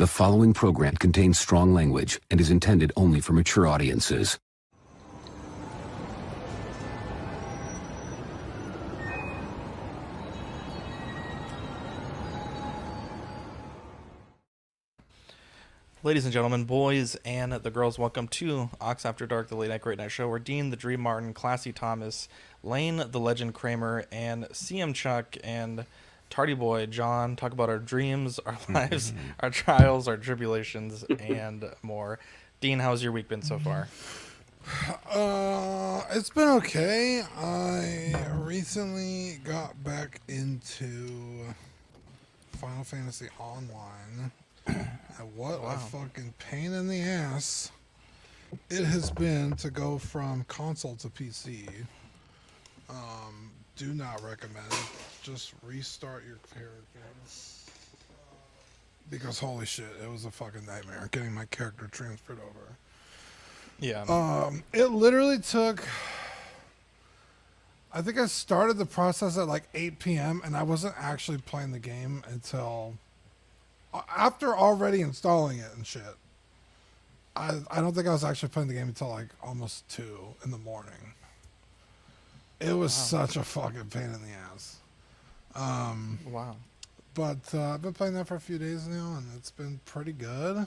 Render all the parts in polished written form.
The following program contains strong language and is intended only for mature audiences. Ladies and gentlemen, boys and the girls, welcome to Ox After Dark, the late night great night show, where Dean, the Dream Martin, Classy Thomas, Lane, the Legend Kramer, and CM Chuck and Tardy Boy John talk about our dreams, our lives, our trials, our tribulations, and more. Dean, how's your week been so far? It's been okay. I recently got back into Final Fantasy Online. And what a fucking pain in the ass it has been to go from console to PC. Do not recommend it. Just restart your characters. Because holy shit, it was a fucking nightmare getting my character transferred over. Yeah. It literally took... I think I started the process at like 8 p.m. and I wasn't actually playing the game until... after already installing it and shit. I don't think I was actually playing the game until like almost 2 in the morning. It was such a fucking pain in the ass. Wow. But I've been playing that for a few days now, and it's been pretty good.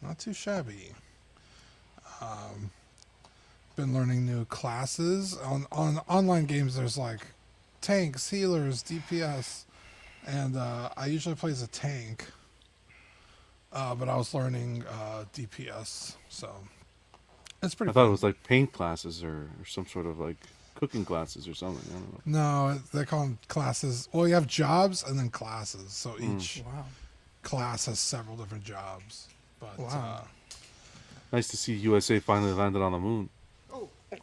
Not too shabby. Been learning new classes. On online games, there's like tanks, healers, DPS, and I usually play as a tank. But I was learning DPS, so it's pretty I thought fun. it was like paint classes or some sort of like cooking classes or something. I don't know. No, they call them classes. Well, you have jobs and then classes. So each Wow. class has several different jobs. But Wow. Nice to see USA finally landed on the moon.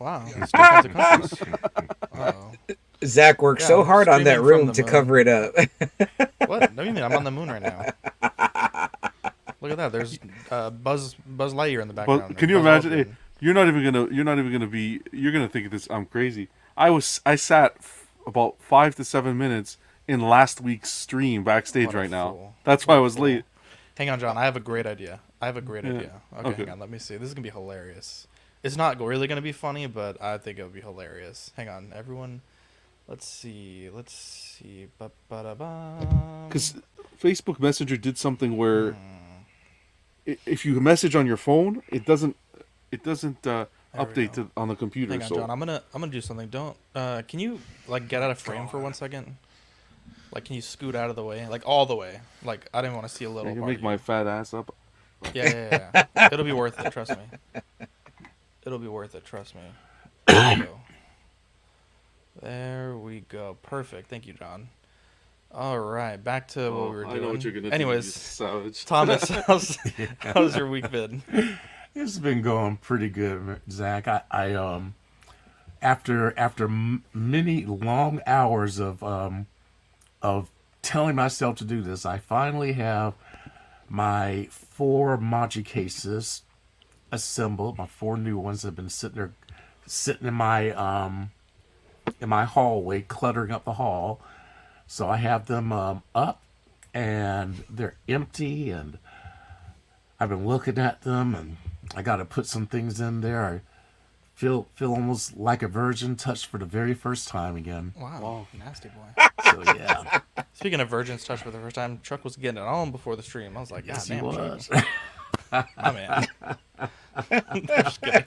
Wow. Yeah. Still tons of countries. Uh-oh. Zach worked Yeah, so I'm hard on that streaming from room the to moon. cover it up. What? What do you mean? I'm on the moon right now. Look at that. There's Buzz Lightyear in the background. But can you Buzz imagine? Aldrin. Hey, you're not even gonna You're gonna think this. I'm crazy. I sat about 5 to 7 minutes in last week's stream backstage What a right now. fool. That's why I What a was fool. late. Hang on, John. I have a great idea. Okay, Okay. hang on. Let me see. This is going to be hilarious. It's not really going to be funny, but I think it'll be hilarious. Hang on, everyone. Let's see. Ba-ba-da-bum. Because Facebook Messenger did something where if you message on your phone, it doesn't update go. on the computer. Hang on, so John. I'm gonna do something. Don't. Can you like get out of frame for 1 second? Like, can you scoot out of the way? Like all the way. Like I didn't want to see a little. you can part make of my you. fat ass up. Yeah. It'll be worth it. Trust me. It'll be worth it. Trust me. There we go. There we go. Perfect. Thank you, John. All right, back to what we were doing. I know what you're gonna do. Anyways, You savage. Thomas, how's your week been? It's been going pretty good, Zach. I after many long hours of telling myself to do this, I finally have my 4 Maji cases assembled. My 4 new ones have been sitting in my hallway, cluttering up the hall. So I have them up, and they're empty, and I've been looking at them, and I got to put some things in there. I feel almost like a virgin touched for the very first time again. Wow, nasty boy. So yeah, Speaking of virgins touched for the first time, Chuck was getting it on before the stream. I was like, yes, God he damn, was. Chuck. My man. Just kidding.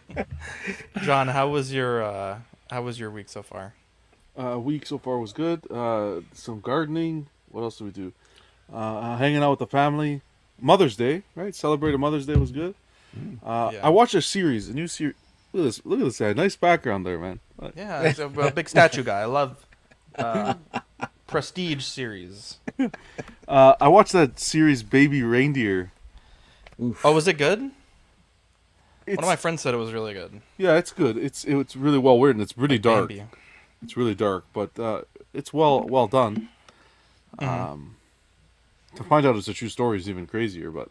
John, how was your week so far? Week so far was good. Some gardening. What else did we do? Hanging out with the family. Mother's Day, right? Celebrated Mother's Day was good. Yeah. I watched a new series. Look at this guy. Nice background there, man. Yeah, he's a big statue guy. I love Prestige series. I watched that series, Baby Reindeer. Oh, was it good? It's, One of my friends said it was really good. yeah, it's good. It's really well written. It's really dark. Bambi. It's really dark, but it's well done. To find out it's a true story is even crazier. But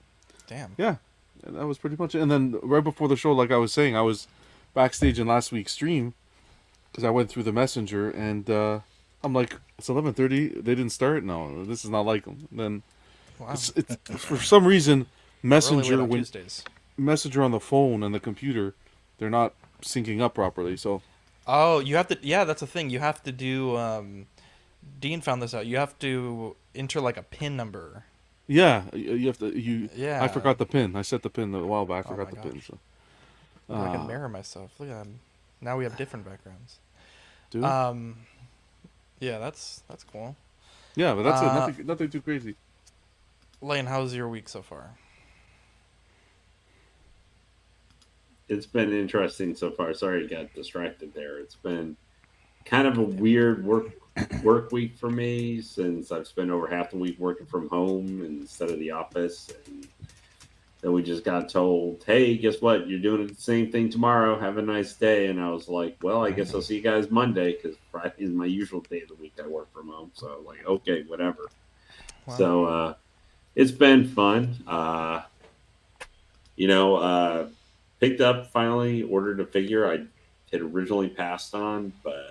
Damn. yeah, and that was pretty much it. And then right before the show, like I was saying, I was backstage in last week's stream because I went through the messenger and I'm like, it's 11:30. They didn't start. No, this is not like them. Then Wow. It's for some reason Really late Messenger on when Tuesdays. Messenger on the phone and the computer, they're not syncing up properly. So Oh, you have to. Yeah, that's a thing. You have to do. Dean found this out. You have to enter like a PIN number. yeah, you have to Yeah. I forgot the pin. I set the pin a while back. I Oh forgot my the pin. gosh. So I can mirror myself. Look at that. Now we have different backgrounds. dude. Yeah, that's cool. Yeah, but that's it. Uh, Nothing too crazy. Lane, how's your week so far? It's been interesting so far. Sorry, I got distracted there. It's been kind of a weird work week for me since I've spent over half the week working from home instead of the office. And then we just got told, hey, guess what? You're doing the same thing tomorrow. Have a nice day. And I was like, well, I guess I'll see you guys Monday because Friday is my usual day of the week I work from home. So I'm like, okay, whatever. Wow. So it's been fun. Picked up finally, ordered a figure I had originally passed on, but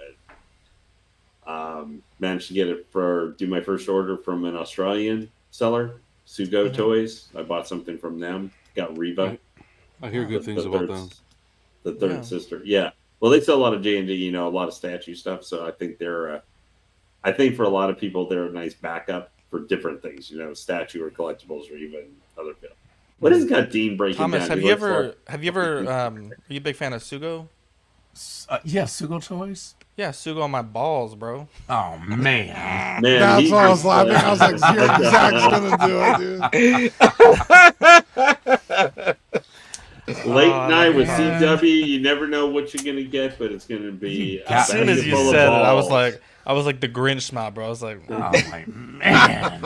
managed to get it do my first order from an Australian seller, Sugo Toys. I bought something from them. Got Reva. I hear good things about them. The third Yeah. sister. Yeah. Well, they sell a lot of J&D, a lot of statue stuff. So I think I think for a lot of people, they're a nice backup for different things, statue or collectibles or even other films. What has got Dean breaking Thomas, down? have He you looks ever like- are you a big fan of Sugo? Yeah, Sugo Toys. Yeah, Sugo on my balls, bro. Oh man. Man, That's why I was laughing. I was like, Zach's gonna do it, dude. Late Oh, night with God. CW, you never know what you're gonna get, but it's gonna be. As As soon bag as you full of said it, I was balls. like the Grinch smile, bro. I was like, Oh my man.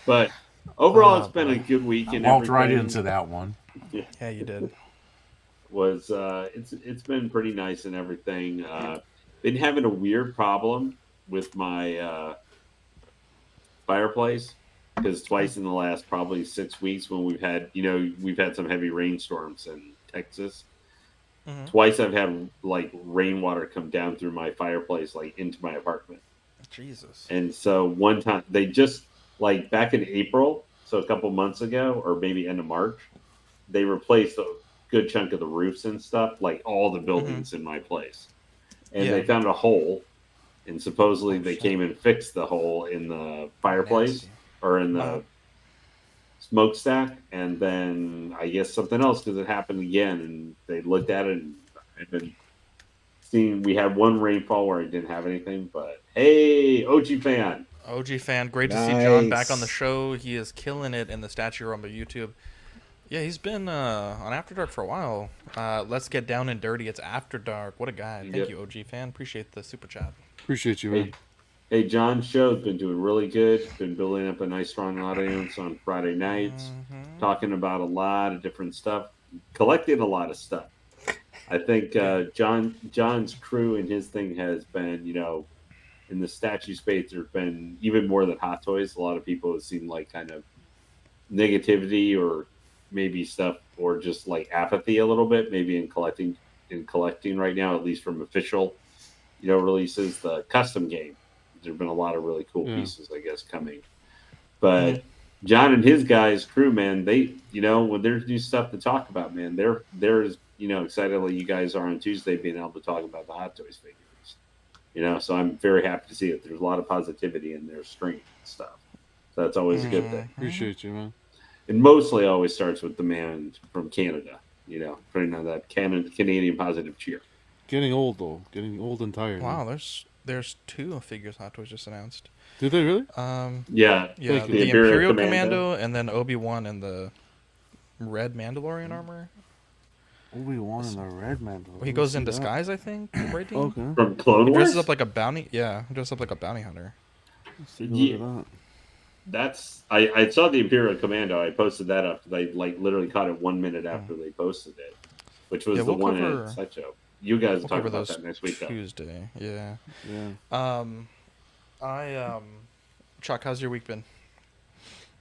But overall, Oh, it's been a good week. I And walked right everything into that one. yeah, you did. was it's been pretty nice and everything. Been having a weird problem with my fireplace because twice in the last probably 6 weeks when we've had some heavy rainstorms in Texas. Mhm. Twice I've had like rainwater come down through my fireplace like into my apartment. Jesus. And so one time they just like back in April, so a couple months ago, or maybe end of March, they replaced a good chunk of the roofs and stuff, like all the buildings in my place. And Yeah. they found a hole, and supposedly they came and fixed the hole in the fireplace Nasty. or in the Uh-huh. smokestack. And then I guess something else because it happened again, and they looked at it and I've been seeing we had one rainfall where I didn't have anything, but hey, OG fan. OG fan, great to see John back Nice. on the show. He is killing it in the statue room of YouTube. Yeah, he's been on After Dark for a while. Let's get down and dirty. It's After Dark. What a guy. Thank Yep. you, OG fan. Appreciate the super chat. Appreciate you, man. Hey, John's show's been doing really good. Been building up a nice, strong audience on Friday nights, talking about a lot of different stuff, collecting a lot of stuff. I think John's crew and his thing has been, in the statue space, there's been even more than Hot Toys. A lot of people have seen like kind of negativity or maybe stuff or just like apathy a little bit, maybe in collecting right now, at least from official, releases. The custom game, there's been a lot of really cool pieces, I guess, coming. But John and his guys, crew, man, they, when there's new stuff to talk about, man, they're as, excited like you guys are on Tuesday being able to talk about the Hot Toys figures. So I'm very happy to see it. There's a lot of positivity in their stream and stuff. So that's always a good thing. Appreciate you, man. It mostly always starts with the man from Canada, putting on that Canadian positive cheer. Getting old though. Getting old and tired. Wow, man. there's two figures Hot Toys just announced. Did they really? Yeah. Yeah, Thank you. the Imperial Commando and then Obi-Wan in the red Mandalorian armor. Obi-Wan in the red man. Well, he goes in disguise, I think, right, Dean? Okay. From Clone He Wars? dresses up like a bounty. Yeah, he dresses up like a bounty hunter. Let's take a Yeah. look at that. I saw the Imperial Commando. I posted that up. I literally caught it 1 minute after they posted it, which was Yeah, the we'll one cover- at Sideshow. You guys will We'll talk cover about those that next week, though. Tuesday. Yeah. Yeah. Chuck, how's your week been?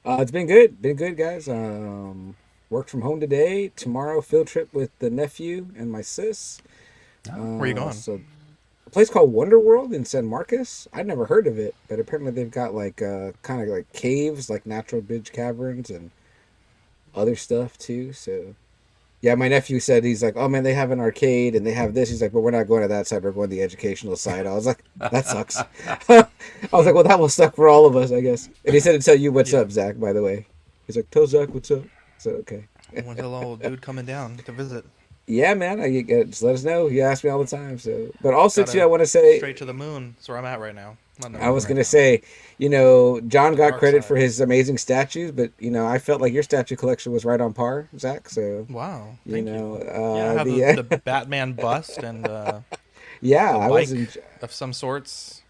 It's been good, guys. Worked from home today. Tomorrow, field trip with the nephew and my sis. Where you going? So a place called Wonder World in San Marcos. I'd never heard of it, but apparently they've got like kind of like caves, like natural bridge caverns and other stuff too. So yeah, my nephew said, he's like, oh man, they have an arcade and they have this. He's like, but we're not going to that side. We're going to the educational side. I was like, that sucks. I was like, well, that will suck for all of us, I guess. And he said to tell you what's up, Zach, by the way. He's like, tell Zach what's up. I said, okay. One hello dude coming down to visit. Yeah, man. Just let us know. He asks me all the time. So, but also Gotta too, I want to say, straight to the moon. That's where I'm at right now. I was gonna say, John got dark credit side. for his amazing statues, but I felt like your statue collection was right on par, Zach. So Wow. you Thank know, you. Yeah, I have the Batman bust and yeah, a I bike was of some sorts.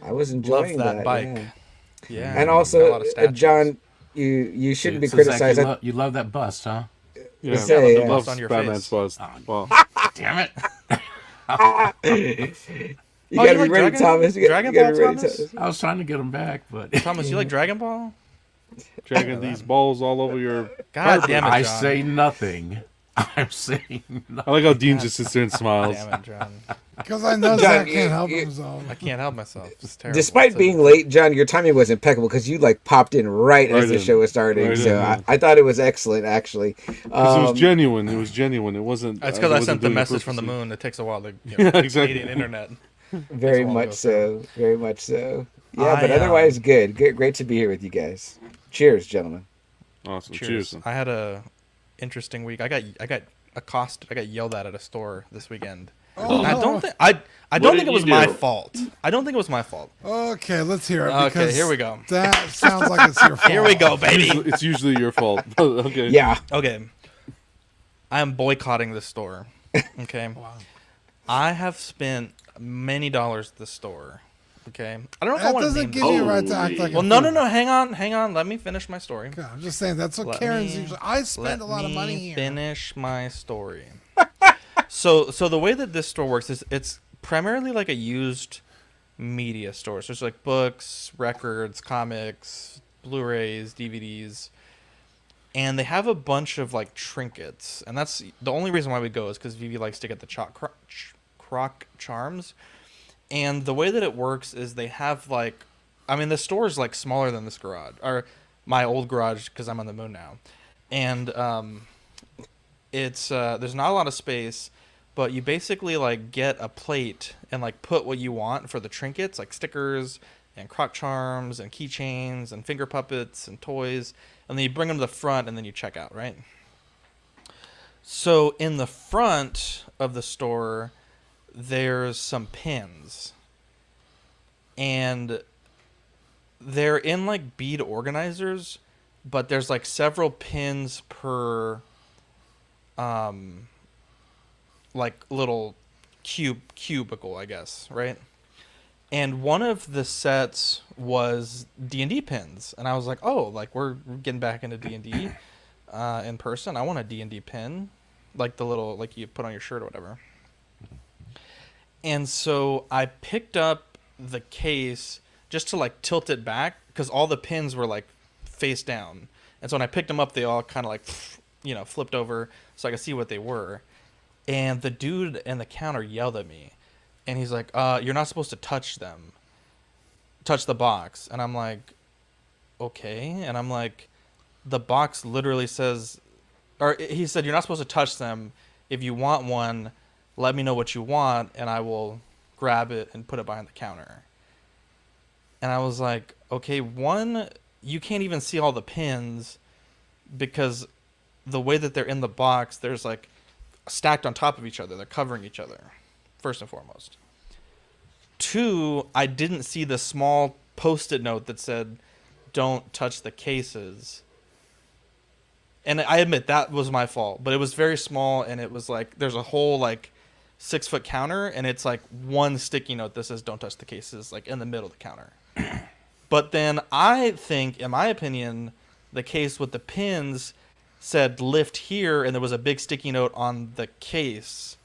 I was Love enjoying that bike. Yeah. Yeah. And got a also, lot of statues. John, you shouldn't be So, Zach, criticized. you love that bust, huh? Yeah, say, the yeah. bust on your Batman's face. bust. Well, Damn it! You Oh, gotta you be like ready, Dragon- Thomas. You Dragon gotta Ball, be ready, Thomas? I was trying to get him back, but Thomas, you like Dragon Ball? dragging these balls all over your. God damn it, John. I say nothing. I'm saying nothing. I like how Dean just sits there and smiles. Damn it, John. Because I know John, Zach you- can't help you- himself. I can't help myself. It's terrible. Despite It's a- being late, John, your timing was impeccable because you like popped in right as Right the in. show was starting. Right in, So yeah. I thought it was excellent, actually. Because it was genuine. It was genuine. It wasn't. It's because I wasn't sent the doing it message from the purposely. moon. It takes a while to Yeah, exactly. Canadian internet. Very Takes a while to much go so. Very much so. Yeah, I, but otherwise, good. Great to be here with you guys. Cheers, gentlemen. Awesome. Cheers. Cheers. I had a interesting week. I got accosted. I got yelled at a store this weekend. Oh, And I no. don't think I don't did think it you was my do? fault. I don't think it was my fault. Okay, let's hear it. Okay, Because here we go. That sounds like it's your fault. Here we go, baby. It's usually your fault. Okay. Yeah. Okay. I am boycotting this store. Okay. I have spent many dollars at this store. Okay. I don't know if I That want to doesn't name give the you a store. right to act like Well, a no. fool. Hang on. Let me finish my story. Okay, I'm just saying that's what Let Karen's me- usually. I spend a lot of money Let here. me finish my story. So the way that this store works is it's primarily like a used media store. So it's like books, records, comics, Blu-rays, DVDs, and they have a bunch of like trinkets. And that's the only reason why we go is because Vivi likes to get the croc charms. And the way that it works is they have like, I mean, the store is like smaller than this garage or my old garage because I'm on the moon now, and it's there's not a lot of space, but you basically like get a plate and like put what you want for the trinkets, like stickers and croc charms and keychains and finger puppets and toys, and then you bring them to the front and then you check out, right? So in the front of the store, there's some pins, and they're in like bead organizers, but there's like several pins per like little cubicle, I guess, right? And one of the sets was D&D pins, and I was like, oh, like we're getting back into D&D in person. I want a D&D pin, like the little like you put on your shirt or whatever. And so I picked up the case just to like tilt it back because all the pins were like face down. And so when I picked them up, they all kind of like, flipped over so I could see what they were. And the dude in the counter yelled at me. And he's like, you're not supposed to touch them. Touch the box. And I'm like, okay. And I'm like, the box literally says, or he said, you're not supposed to touch them. If you want one, let me know what you want, and I will grab it and put it behind the counter. And I was like, okay, one, you can't even see all the pins because the way that they're in the box, there's like stacked on top of each other. They're covering each other, first and foremost. Two, I didn't see the small Post-it note that said, don't touch the cases. And I admit that was my fault, but it was very small, and it was like, there's a whole like 6-foot counter, and it's like one sticky note that says don't touch the cases, like in the middle of the counter. But then I think, in my opinion, the case with the pins said lift here, and there was a big sticky note on the case.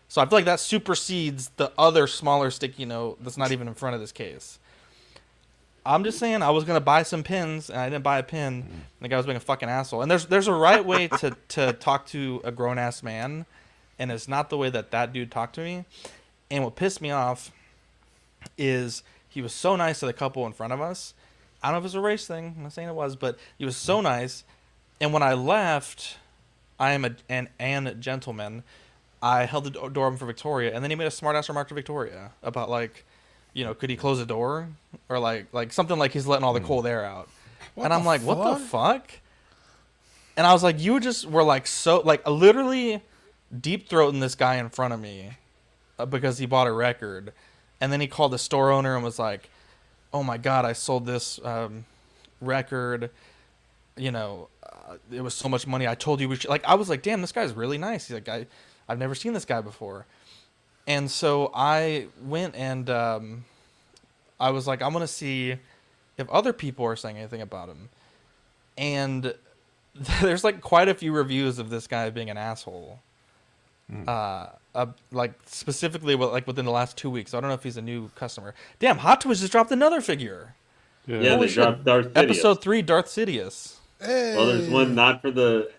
So I feel like that supersedes the other smaller sticky note that's not even in front of this case. I'm just saying, I was going to buy some pins, and I didn't buy a pin. And the guy was being a fucking asshole. And there's a right way to talk to a grown-ass man, and it's not the way that dude talked to me. And what pissed me off is he was so nice to the couple in front of us. I don't know if it was a race thing. I'm not saying it was, but he was so nice. And when I left, I am an gentleman. I held the door open for Victoria, and then he made a smart-ass remark to Victoria about, like, you know, could he close the door? Or, like something like he's letting all the cold air out. And I'm like, what the fuck? And I was like, you just were, like, so, like, literally deep-throating this guy in front of me because he bought a record. And then he called the store owner and was like, oh, my God, I sold this record. You know, it was so much money. I told you we should. Like, I was like, damn, this guy's really nice. He's like, I've never seen this guy before. And so I went and I was like, I'm going to see if other people are saying anything about him. And there's like quite a few reviews of this guy being an asshole. Like specifically like within the last 2 weeks. I don't know if he's a new customer. Damn, Hot Toys just dropped another figure. Yeah, they dropped Darth Sidious. Episode 3, Darth Sidious. Hey. Well, there's one not for the.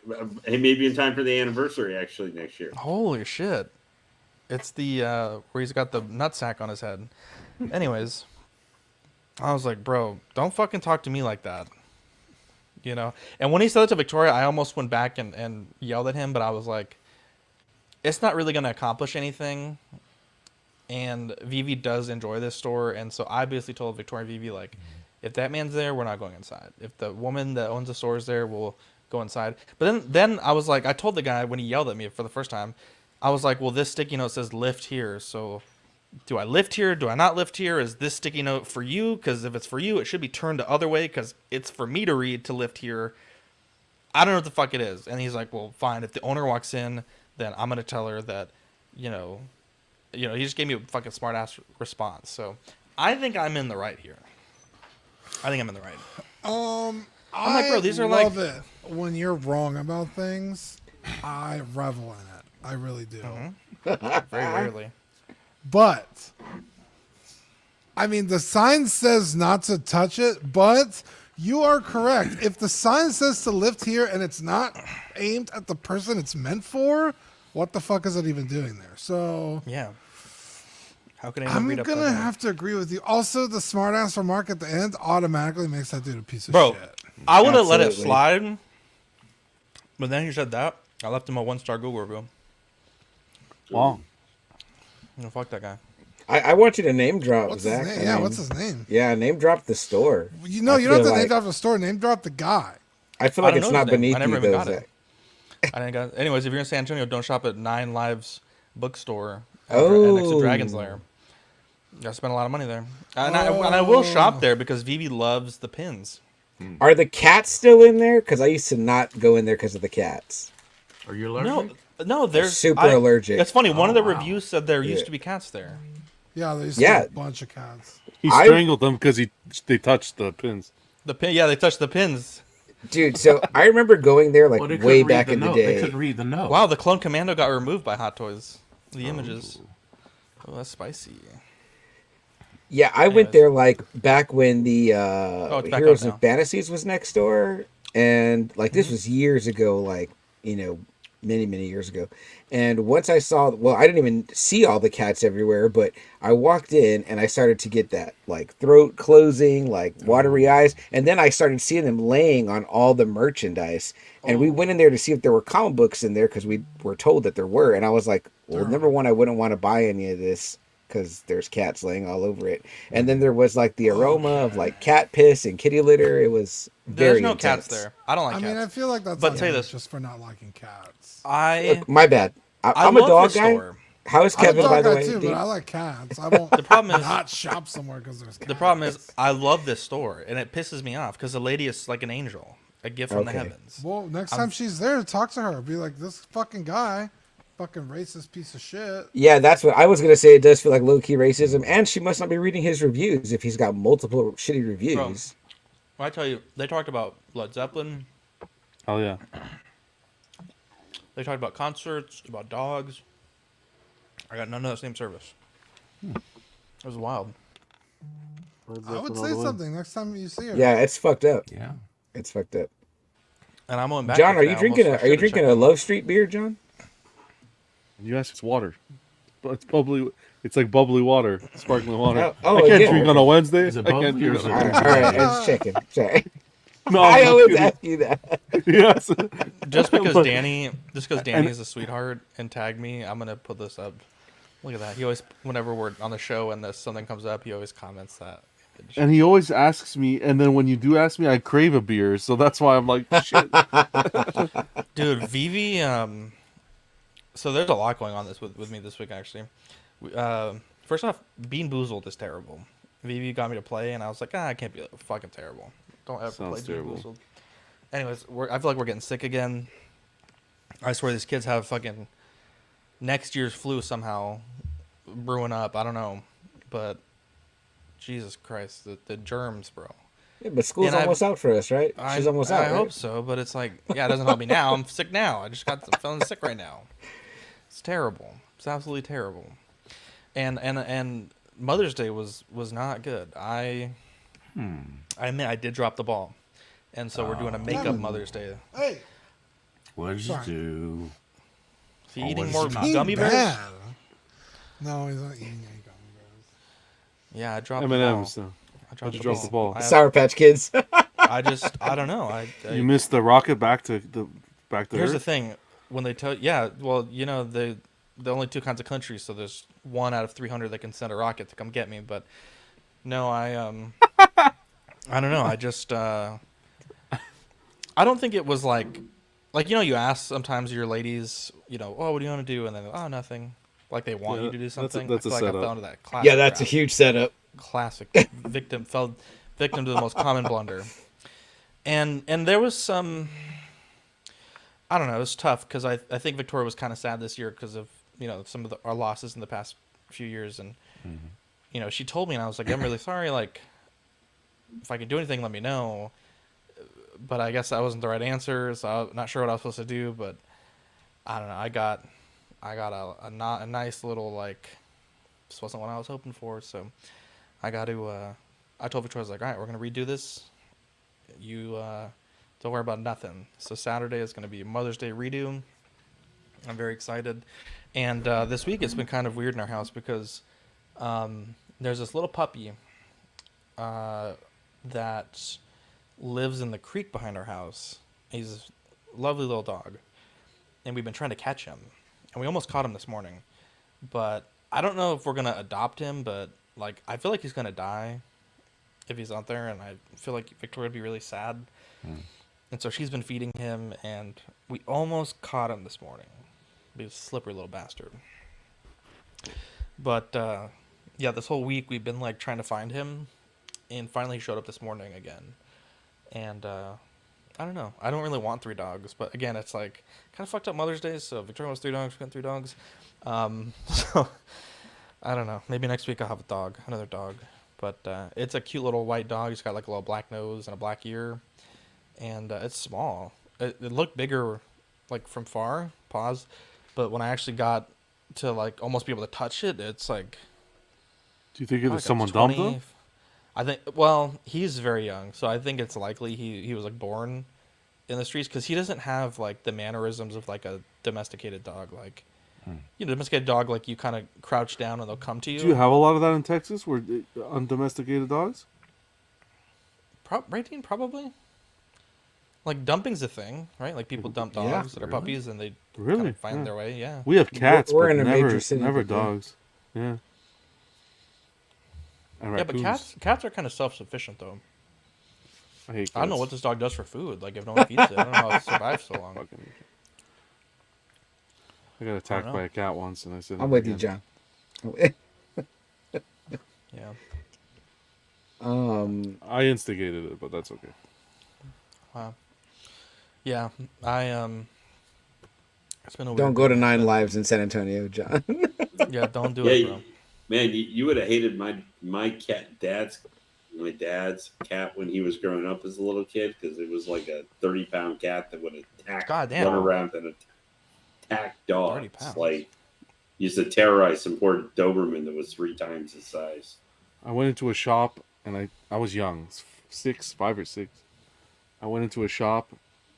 Hey, maybe in time for the anniversary actually next year. Holy shit! It's the where he's got the nutsack on his head. Anyways, I was like, bro, don't fucking talk to me like that. You know. And when he said it to Victoria, I almost went back and yelled at him, but I was like, it's not really gonna accomplish anything. And Vivi does enjoy this store, and so I basically told Victoria and Vivi, like, if that man's there, we're not going inside. If the woman that owns the store is there, we'll go inside. But then I was like, I told the guy when he yelled at me for the first time, I was like, well, this sticky note says lift here, so do I lift here? Do I not lift here? Is this sticky note for you? Because if it's for you, it should be turned the other way because it's for me to read to lift here. I don't know what the fuck it is. And he's like, well, fine. If the owner walks in, then I'm going to tell her that, you know, he just gave me a fucking smart-ass response. So I think I'm in the right here. I think I'm in the right. I'm like, bro, these are love like- it when you're wrong about things. I revel in it. I really do. Very rarely. But I mean, the sign says not to touch it, but you are correct. If the sign says to lift here and it's not aimed at the person it's meant for, what the fuck is it even doing there? So Yeah. How can anyone I'm read up gonna that? have to agree with you. Also, the smartass remark at the end automatically makes that dude a piece of Bro, shit. I would have let it Absolutely. slide, but then he said that. I left him a 1-star Google review. Wow. No, fuck that guy. I want you to name drop What's Zach. his name? I Yeah, mean, what's his name? Yeah, name drop the store. You know, I you don't have feel to name like- drop the store. Name drop the guy. I feel I like don't it's know not his name. beneath I never you even though, got Zach. it. I didn't got. Anyways, if you're in San Antonio, don't shop at 9 Lives bookstore next to Dragon's Lair. You gotta spend a lot of money there. And I will shop there because Vivi loves the pins. Are the cats still in there? Because I used to not go in there because of the cats. Are you allergic? No, there's Super allergic. It's funny. One of the wow. reviews said there used Yeah. to be cats there. Yeah, they used to Yeah. have a bunch of cats. He I- strangled them because they touched the pins. The pin, yeah, they touched the pins. Dude, so I remember going there like Well, they couldn't way read back the in the note. They day. couldn't read the note. Wow, the Clone Commando got removed by Hot Toys. The images. Oh, that's spicy. Yeah, I went Anyways. there like back when the it's back Heroes up of now. Fantasies was next door, and like this was years ago, like many years ago. And once I saw, well, I didn't even see all the cats everywhere, but I walked in and I started to get that like throat closing, like watery eyes, and then I started seeing them laying on all the merchandise. And we went in there to see if there were comic books in there because we were told that there were, and I was like, well, number one, I wouldn't want to buy any of this because there's cats laying all over it. And then there was like the aroma of like cat piss and kitty litter. It was very There's no intense. cats there. I don't like I cats. mean, I feel like that's But on tell you you this. just for not liking cats. Look, my bad. I'm a love dog this guy. store. How is I'm a Kevin, dog by the guy way? too, Dean? but I like cats. I won't The problem is- not shop somewhere because there's cats. The problem is, I love this store, and it pisses me off because the lady is like an angel, a gift from the Okay. heavens. Well, next time she's there, talk to her. Be like, this fucking guy, fucking racist piece of shit. Yeah, that's what I was gonna say. It does feel like low key racism, and she must not be reading his reviews if he's got multiple shitty reviews. Well, I tell you, they talked about Led Zeppelin. Oh yeah. They talked about concerts, about dogs. I got none of that same service. It was wild. I would say something next time you see her. Yeah, it's fucked up. Yeah. It's fucked up. And I'm going back. John, to are you that. drinking? Almost- I Are you should've drinking checked a it. Love Street beer, John? You ask, it's water, but it's probably It's like bubbly water, sparkling water. Oh, I can't yeah. drink on a Wednesday. Is it I can't bubbly or drink is on it a All Wednesday. right, I was checking. Sorry. No, I I'm always kidding. ask you that. Yes. Just because But- Danny is a sweetheart and tagged me, I'm gonna put this up. Look at that. He always, whenever we're on the show and something comes up, he always comments that. And he always asks me, and then when you do ask me, I crave a beer, so that's why I'm like, shit. Dude, Vivi. So there's a lot going on with me this week actually. First off, Bean Boozled is terrible. Vivi got me to play, and I was like, I can't be fucking terrible. Don't ever Sounds play Bean terrible. Boozled. Anyways, I feel like we're getting sick again. I swear these kids have fucking next year's flu somehow brewing up. I don't know, but Jesus Christ, the germs, bro. Yeah, but school's And I've- almost out for us, right? She's almost out. I right? hope so, but it's like, yeah, it doesn't help me now. I'm sick now. I'm feeling sick right now. It's terrible. It's absolutely terrible. And Mother's Day was not good. I admit I did drop the ball, and so we're doing a makeup Mother's Day. Hey, What did you Sorry. do? Is he Oh, eating what more is it? he's gummy bears? bad. No, he's not eating any gummy bears. Yeah, I dropped M&M's. the ball. So. I dropped you the drop the ball? I, Sour Patch Kids. I don't know. You missed the rocket back to Here's the Earth? thing: when they tell, yeah, well, you know, the only two kinds of countries, so there's 1 out of 300 that can send a rocket to come get me. But no, I don't know. I just I don't think it was like you know, you ask sometimes your ladies, you know, oh, what do you want to do, and then oh, nothing. Like they want Yeah, you to do that's a- something. that's a I feel like I setup. fell into that classic. Yeah, that's a trap. huge setup. Classic fell victim to the most common blunder. And there was some, I don't know, it was tough because I think Victoria was kind of sad this year because of, you know, some of our losses in the past few years. And, you know, she told me, and I was like, I'm really sorry. Like, if I can do anything, let me know. But I guess that wasn't the right answer, so I'm not sure what I was supposed to do. But I don't know. I got a nice little, like, this wasn't what I was hoping for. So I got to, I told Victoria, I was like, all right, we're going to redo this. You don't worry about nothing. So Saturday is going to be Mother's Day redo. I'm very excited. And this week it's been kind of weird in our house because there's this little puppy that lives in the creek behind our house. He's a lovely little dog. And we've been trying to catch him. And we almost caught him this morning. But I don't know if we're going to adopt him, but like I feel like he's going to die if he's out there, and I feel like Victoria would be really sad. And so she's been feeding him, and we almost caught him this morning. He's a slippery little bastard. But yeah, this whole week we've been like trying to find him, and finally he showed up this morning again. And I don't know. I don't really want 3 dogs, but again, it's like kind of fucked up Mother's Day. So Victoria wants 3 dogs. We got 3 dogs. So I don't know. Maybe next week I'll have another dog. But it's a cute little white dog. He's got like a little black nose and a black ear, and it's small. It looked bigger, like from far. Pause. But when I actually got to like almost be able to touch it, it's like. Do you think it like was a someone dumped 20 him? I think. Well, he's very young, so I think it's likely he was like born in the streets because he doesn't have like the mannerisms of like a domesticated dog. Like, you know, domesticated dog, like you kind of crouch down and they'll come to you. Do you have a lot of that in Texas, where undomesticated dogs? Right, Dean? Probably. Like dumping's a thing, right? Like people dump dogs Yeah, that are really? puppies and they Really? kind of find Yeah. their way. Yeah. We have cats, We're but in a never, major city, never but yeah. dogs. Yeah. And Yeah, but raccoons. cats are kind of self-sufficient though. I hate cats. I don't know what this dog does for food. Like if no one feeds it, I don't know how it survives so long. Fucking- I got attacked know. by a cat once, and I said, I'm with you, John. Yeah. I instigated it, but that's okay. Wow. Yeah, it's been a Don't weird go to day. 9 Lives in San Antonio, John. Yeah, don't do Yeah, it, bro. man, you would have hated my dad's cat when he was growing up as a little kid because it was like a 30-pound cat that would attack, God damn. run around and attack 30 dogs. pounds. Like used to terrorize some poor Doberman that was 3 times his size. I went into a shop, and I was young, 5 or 6. I went into a shop,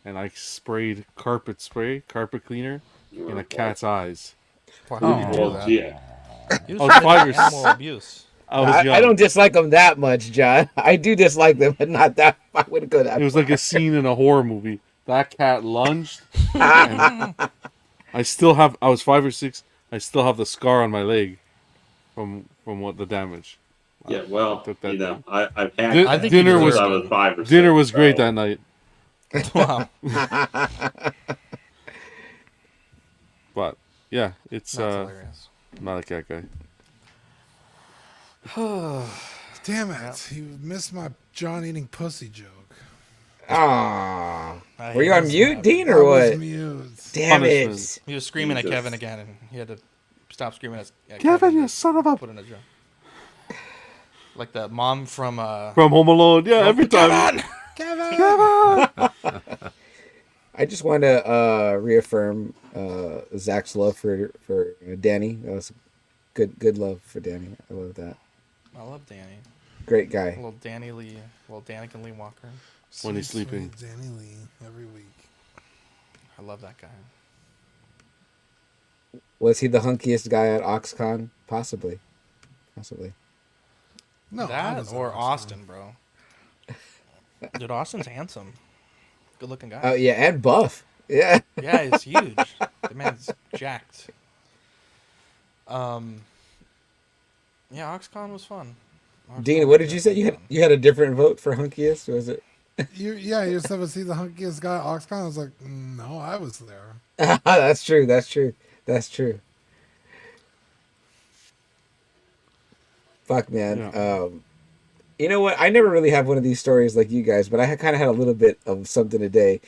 and I sprayed carpet cleaner, in a cat's eyes. Why would you do Well, that? yeah, He I was 5 or animal abuse. I was young. I don't dislike them that much, John. I do dislike them, but not that. I wouldn't go that It was far. like a scene in a horror movie. That cat lunged. And I still have. I was 5 or 6. I still have the scar on my leg from what the damage. Yeah, well, took that you know, down. I've had I think dinner he was since I deserved was 5 or 6. dinner was great so- that night. Wow. But yeah, it's That's hilarious. not a cat guy. Damn it! You missed my John eating pussy joke. Ah, I were hate you on this mute, habit. Dean, I or was what? mute. Damn Punishment. it! He was screaming at Jesus. Kevin again, and he had to stop screaming at Kevin, Kevin you to son of a. put in a joke. Like the mom from From Home Alone. Yeah, every time. I just want to reaffirm Zach's love for Danny. That was good love for Danny. I love that. I love Danny. Great guy. Little Danny Lee, little Danica Lee Walker. When he's Sweet, sleeping. sweet Danny Lee every week. I love that guy. Was he the hunkiest guy at OxCon? Possibly. No, I That was or awesome. Austin, bro. Dude, Austin's handsome. Good looking guy. Oh yeah, and buff. Yeah. Yeah, he's huge. The man's jacked. Yeah, OxCon was fun. Dean, OxCon what was did you say? definitely You had a different vote for hunkiest? Was it? You said, was he the hunkiest guy at OxCon? I was like, no, I was there. That's true. Fuck, man. Yeah. You know what? I never really have one of these stories like you guys, but I kind of had a little bit of something today.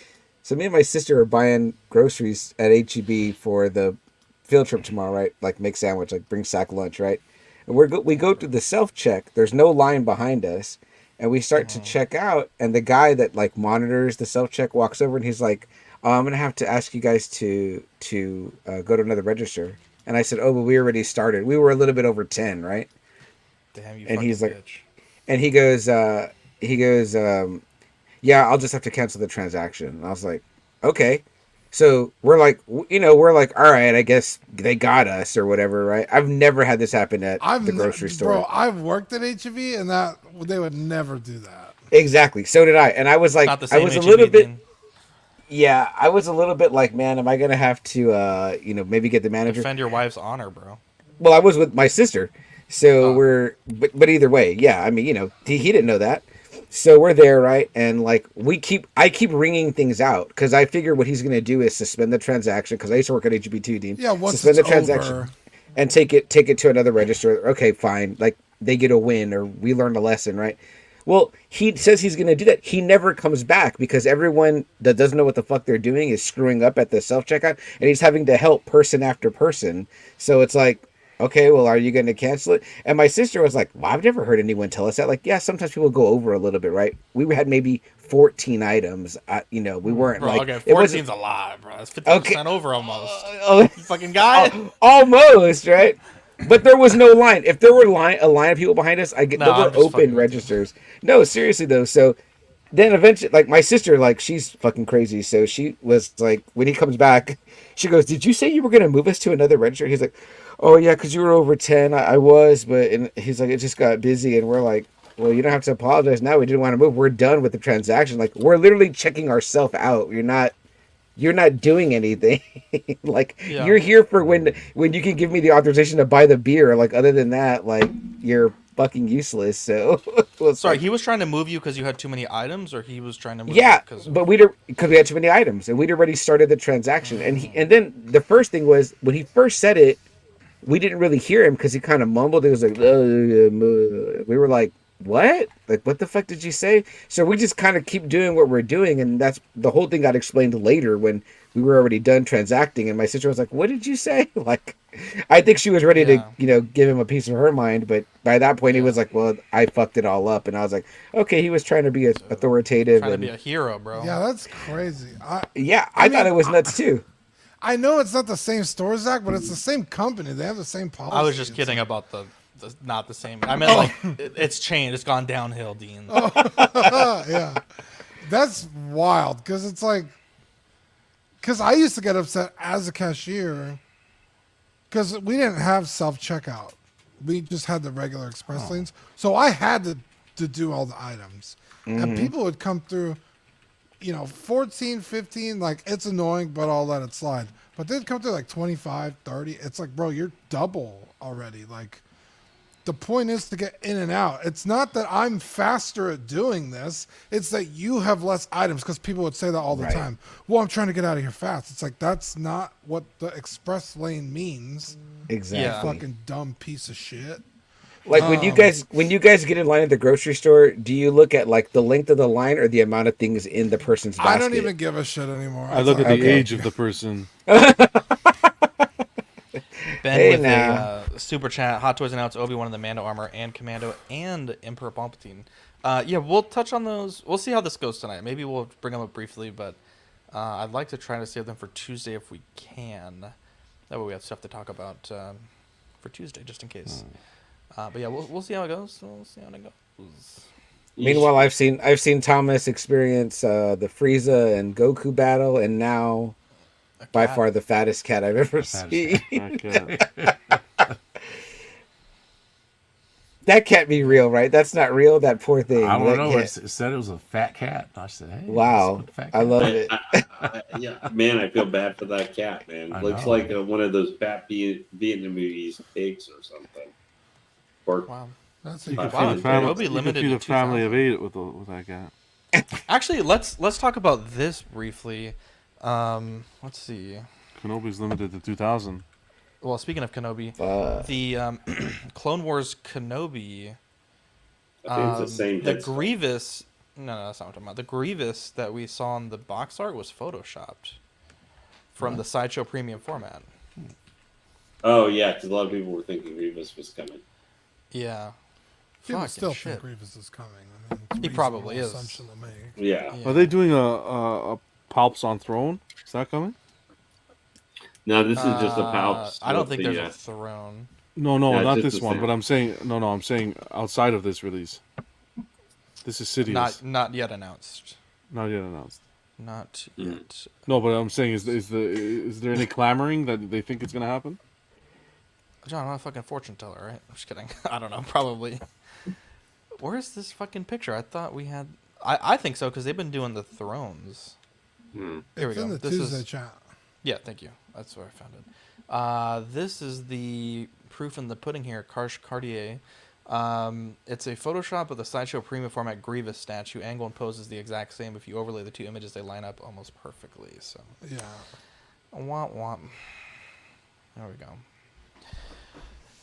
So me and my sister are buying groceries at HEB for the field trip tomorrow, right? Like make sandwich, like bring sack lunch, right? And we go through the self check. There's no line behind us, and we start to check out. And the guy that like monitors the self check walks over and he's like, "Oh, I'm gonna have to ask you guys to go to another register." And I said, "Oh, but we already started. We were a little bit over 10, right?" Damn, you And fucking he's like- bitch. And he goes, yeah, I'll just have to cancel the transaction. And I was like, okay. So we're like, all right, I guess they got us or whatever, right? I've never had this happen at the grocery store. Bro, I've worked at HEB, and that they would never do that. Exactly. So did I. And I was like, Not the I same was a HEB, little bit, Dean. yeah, I was a little bit like, man, am I going to have to, maybe get the manager? Defend your wife's honor, bro. Well, I was with my sister. So Oh. but either way, yeah, I mean, he didn't know that. So we're there, right? And like I keep ringing things out because I figure what he's going to do is suspend the transaction because I used to work at HEB too, Dean. Yeah, once suspend it's the transaction over. and take it to another register. Okay, fine. Like they get a win or we learned a lesson, right? Well, he says he's going to do that. He never comes back because everyone that doesn't know what the fuck they're doing is screwing up at the self-checkout and he's having to help person after person. So it's like, okay, well, are you going to cancel it? And my sister was like, well, I've never heard anyone tell us that. Like, yeah, sometimes people go over a little bit, right? We had maybe 14 items. We weren't Bro, like, okay, it wasn't 14's a lot, bro. That's 50% Okay. over almost. oh, You fucking guy. almost, right? But there was no line. If there were a line of people behind us, No, there I'm were just fucking open with registers. No, seriously though. So then eventually, like my sister, like she's fucking crazy. So she was like, when he comes back, she goes, "Did you say you were gonna move us to another register?" He's like, "Oh yeah, because you were over 10. I was, but," and he's like, "It just got busy." And we're like, "Well, you don't have to apologize now. We didn't want to move. We're done with the transaction. Like we're literally checking ourselves out. You're not doing anything. Like Yeah. you're here for when you can give me the authorization to buy the beer. Like other than that, like you're fucking useless." So well, it's Sorry, like, he was trying to move you because you had too many items, or he was trying to move yeah, you because but because we had too many items and we'd already started the transaction. And then the first thing was when he first said it, we didn't really hear him because he kind of mumbled. It was like, we were like, what? Like, what the fuck did you say? So we just kind of keep doing what we're doing. And that's the whole thing got explained later when we were already done transacting. And my sister was like, what did you say? Like, I think she was ready Yeah. to, give him a piece of her mind. But by that point, he was like, well, I fucked it all up. And I was like, okay, he was trying to be authoritative. trying to And be a hero, bro. Yeah, that's crazy. yeah, I thought mean, it was nuts too. I know it's not the same store, Zach, but it's the same company. They have the same policy. I was just kidding about the not the same. I meant like it's changed. It's gone downhill, Dean. Yeah, that's wild because it's like, because I used to get upset as a cashier because we didn't have self checkout. We just had the regular express lanes. So I had to do all the items. And people would come through, 14, 15, like it's annoying, but I'll let it slide. But they'd come through like 25, 30. It's like, bro, you're double already. Like, the point is to get in and out. It's not that I'm faster at doing this. It's that you have less items, because people would say that all the Right. time. Well, I'm trying to get out of here fast. It's like, that's not what the express lane means. Exactly. Yeah. Fucking dumb piece of shit. Like when you guys get in line at the grocery store, do you look at like the length of the line or the amount of things in the person's basket? I don't even give a shit anymore. I look at the Okay. age of the person. Ben Hey, with now. a super chat. Hot Toys announced Obi-Wan in the Mando armor and Commando and Emperor Palpatine. Yeah, we'll touch on those. We'll see how this goes tonight. Maybe we'll bring them up briefly, but I'd like to try to save them for Tuesday if we can. That way we have stuff to talk about for Tuesday, just in case. But yeah, we'll see how it goes. We'll see how it goes. Meanwhile, I've seen Thomas experience the Frieza and Goku battle, and now by cat. far the fattest cat I've ever seen. Okay. That can't be real, right? That's not real. That poor thing. I don't That know. can't- It said it was a fat cat. I said, hey. Wow, that's a fat I cat. love it. Yeah, man, I feel bad for that cat, man. I Looks know. like one of those fat Vietnamese pigs or something. Or Wow. That's You a could Wow, feed a family- Kenobi limited feed to a family 2,000. of 8 with that cat. Actually, let's talk about this briefly. Let's see. Kenobi's limited to 2,000. Well, speaking of Kenobi, Fuck. the Clone Wars Kenobi, I think it's the same the head sculpt. Grievous. No, that's not what I'm talking about. The Grievous that we saw in the box art was photoshopped from the Sideshow Premium format. Oh yeah, because a lot of people were thinking Grievous was coming. Yeah. People Fucking still shit. think Grievous is coming. I mean, it's He probably reasonable is. assumption to me. Yeah. Yeah. Are they doing a Palps on Throne? Is that coming? No, this is just a Palps. I don't with think the, there's a throne. No, Yeah, not just this the one. same. But I'm saying I'm saying outside of this release. This is Sidious. Not yet announced. Not yet announced. Not Mm. yet. No, but I'm saying is there any clamoring that they think it's gonna happen? John, I'm not a fucking fortune teller, right? I'm just kidding. I don't know. Probably. Where's this fucking picture? I thought we had. I think so because they've been doing the thrones. Hmm. Here we It's go. in the This Tuesday is. chat. Yeah, thank you. That's where I found it. This is the proof in the pudding here, Karsh Cartier. It's a Photoshop of the Sideshow Premium format Grievous statue. Angle and pose is the exact same. If you overlay the two images, they line up almost perfectly. So, Yeah. womp womp. There we go.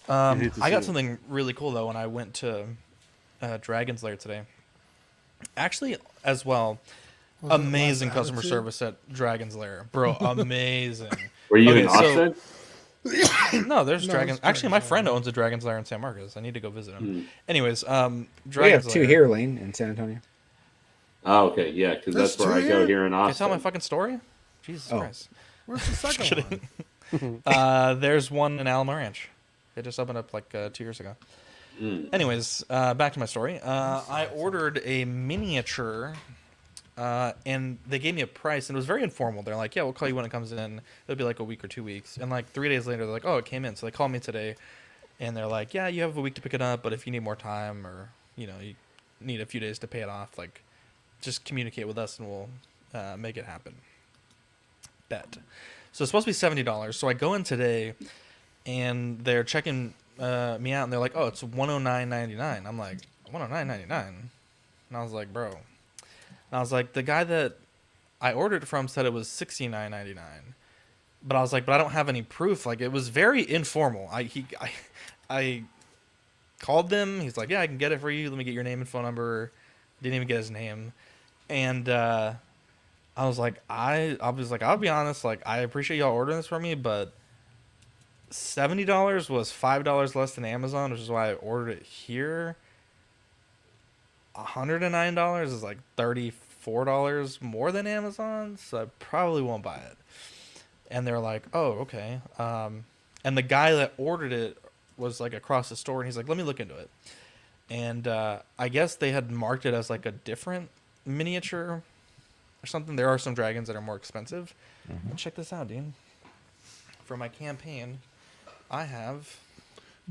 hate to I see got it. something really cool though when I went to Dragon's Lair today. Actually, as well, Was it amazing less customer attitude? service at Dragon's Lair, bro. Amazing. Were you Okay, in so- Austin? No, there's No, Dragons. it's Actually, my Dragon's friend Lair. owns a Dragon's Lair in San Marcos. I need to go visit him. Hmm. Anyways, We have Dragon's two Lair. here, Lane, in San Antonio. Oh, okay, yeah, because There's that's where two I go here? here in Can I tell my Austin. fucking story? Jesus Oh. Christ. Where's the second kidding. one? There's one in Alamo Ranch. They just opened up like 2 years ago. Mm. Anyways, back to my story. I ordered a miniature, and they gave me a price, and it was very informal. They're like, "Yeah, we'll call you when it comes in. It'll be like a week or 2 weeks." And like 3 days later, they're like, "Oh, it came in." So they called me today, and they're like, "Yeah, you have a week to pick it up, but if you need more time or you need a few days to pay it off, like, just communicate with us, and we'll make it happen." Bet. So it's supposed to be $70. So I go in today, and they're checking me out, and they're like, "Oh, it's $109.99." I'm like, $109.99, and I was like, "Bro," and I was like, "The guy that I ordered it from said it was $69.99," but I was like, "But I don't have any proof." Like, it was very informal. I called them. He's like, "Yeah, I can get it for you. Let me get your name and phone number." Didn't even get his name, and I was like, I'll be honest, like, I appreciate y'all ordering this for me, but $70 was $5 less than Amazon, which is why I ordered it here. $109 is like $34 more than Amazon, so I probably won't buy it. And they're like, "Oh, okay." And the guy that ordered it was like across the store, and he's like, "Let me look into it." And I guess they had marked it as like a different miniature or something. There are some dragons that are more expensive. Check this out, Dean. For my campaign, I have.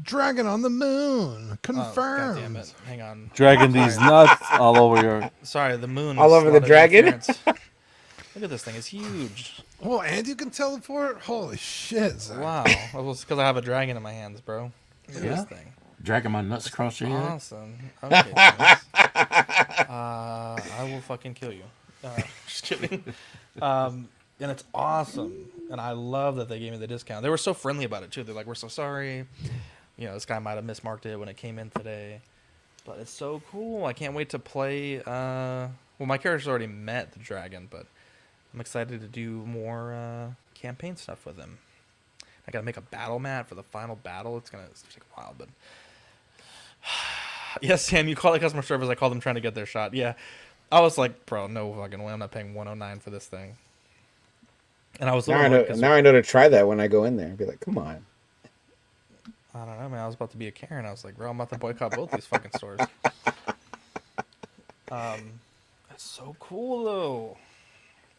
Dragon on the moon. Oh, Confirmed. God damn it. Hang on. Dragging these nuts all over your. Sorry, the moon. All is over a the lot of dragon? interference. Look at this thing. It's huge. Oh, and you can teleport? Holy shit, Zach. Wow. Well, it's because I have a dragon in my hands, bro. Look at Yeah. this thing. Dragging my nuts across your head. Awesome. Okay, Thomas. I will fucking kill you. Just kidding. And it's awesome. And I love that they gave me the discount. They were so friendly about it, too. They're like, we're so sorry. You know, this guy might have mismarked it when it came in today. But it's so cool. I can't wait to play. Well, my character's already met the dragon, but I'm excited to do more campaign stuff with him. I gotta make a battle mat for the final battle. It's gonna take a while, but yes, Sam, you call it customer service. I called them trying to get their shot. Yeah, I was like, bro, no fucking way. I'm not paying $109 for this thing. And I was Now I know. Now I know to try that when I go in there. Be like, come on. I don't know, man. I was about to be a Karen. I was like, bro, I'm about to boycott both these fucking stores. That's so cool though.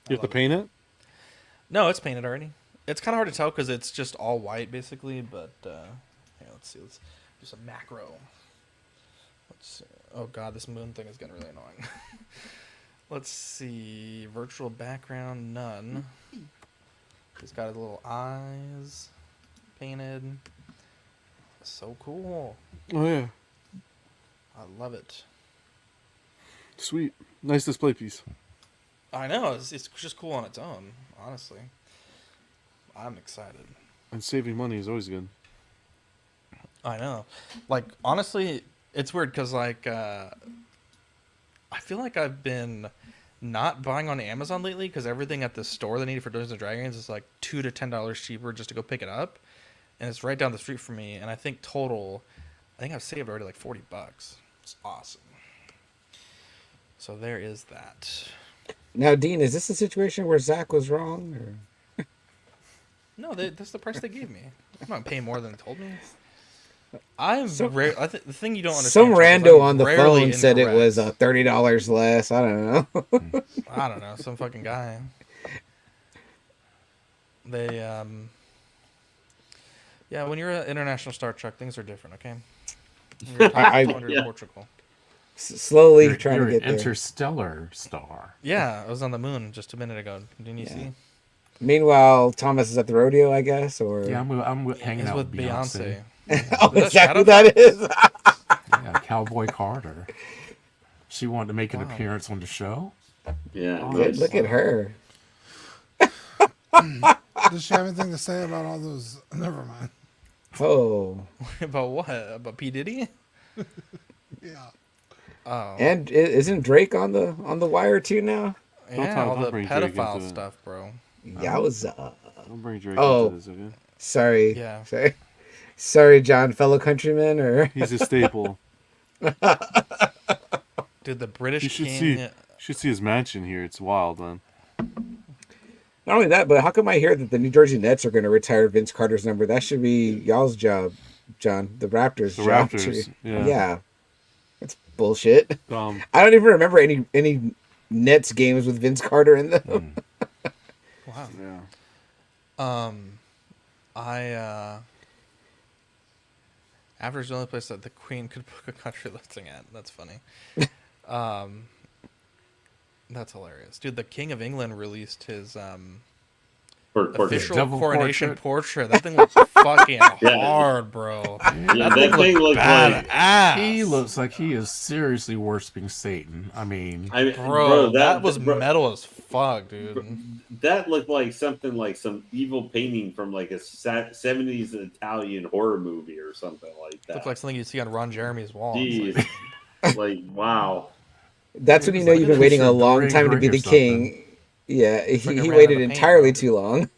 You have to paint it? No, it's painted already. It's kind of hard to tell because it's just all white basically. But yeah, let's see. Let's do some macro. Let's see. Oh god, this moon thing is getting really annoying. Let's see. Virtual background, none. He's got his little eyes painted. So cool. Oh, yeah. I love it. Sweet. Nice display piece. I know. It's just cool on its own, honestly. I'm excited. And saving money is always good. I know. Like, honestly, it's weird because, like, I feel like I've been not buying on Amazon lately because everything at the store that I need for Dungeons & Dragons is like $2 to $10 cheaper just to go pick it up. And it's right down the street from me. And I think total, I think I've saved already like $40. It's awesome. So there is that. Now, Dean, is this a situation where Zach was wrong? Or? No, that's the price they gave me. I'm not paying more than they told me. I'm So- the thing you don't understand. Some Chuck, is rando I'm on the rarely phone said it incorrect. was $30 less. I don't know. I don't know, some fucking guy. They yeah, when you're an international star, Chuck, things are different. Okay. You're top I- 200 yeah. in Portugal. Slowly You're, trying you're to an get there. interstellar star. Yeah, I was on the moon just a minute ago. Didn't you Yeah. see? Meanwhile, Thomas is at the rodeo, I guess, or Yeah, I'm hanging He's out with with Beyonce. oh, Is is that that who Shadow that is? Yeah, Cowboy Carter. She wanted to make an appearance on the show. Yeah. Oh, Good, look at her. Does she have anything to say about all those? Never mind. Oh, About what? About P Diddy? Yeah. Oh, and isn't Drake on the wire too now? yeah, talk- all don't the bring Drake pedophile into it. stuff, bro. Yowza. Don't bring Drake Oh. into this, okay? Sorry. Yeah. Sorry, John, fellow countrymen, or He's a staple. Dude, the British You should king. see. You should see his mansion here. It's wild, man. not only that, but how come I hear that the New Jersey Nets are going to retire Vince Carter's number? That should be y'all's job, John. The Raptors. The job. Raptors, yeah. Yeah. That's bullshit. Um, I don't even remember any Nets games with Vince Carter in them. Wow. yeah. After is the only place that the Queen could book a country listing at. That's funny. That's hilarious, dude. The King of England released his official Devil coronation portrait. portrait. That thing looks fucking hard, bro. Yeah, That thing that thing looked looked like. badass. He looks like he is seriously worshiping Satan. I mean, Bro, that was metal as fuck, dude. That looked like something like some evil painting from like a 70s Italian horror movie or something like that. Looked like something you'd see on Ron Jeremy's wall. Jeez. It's like, Like, wow. That's when you know like you've a been waiting a picture of long Dorian time to be Gray or the king. Yeah, like he it ran waited out of paint, entirely bro. too long.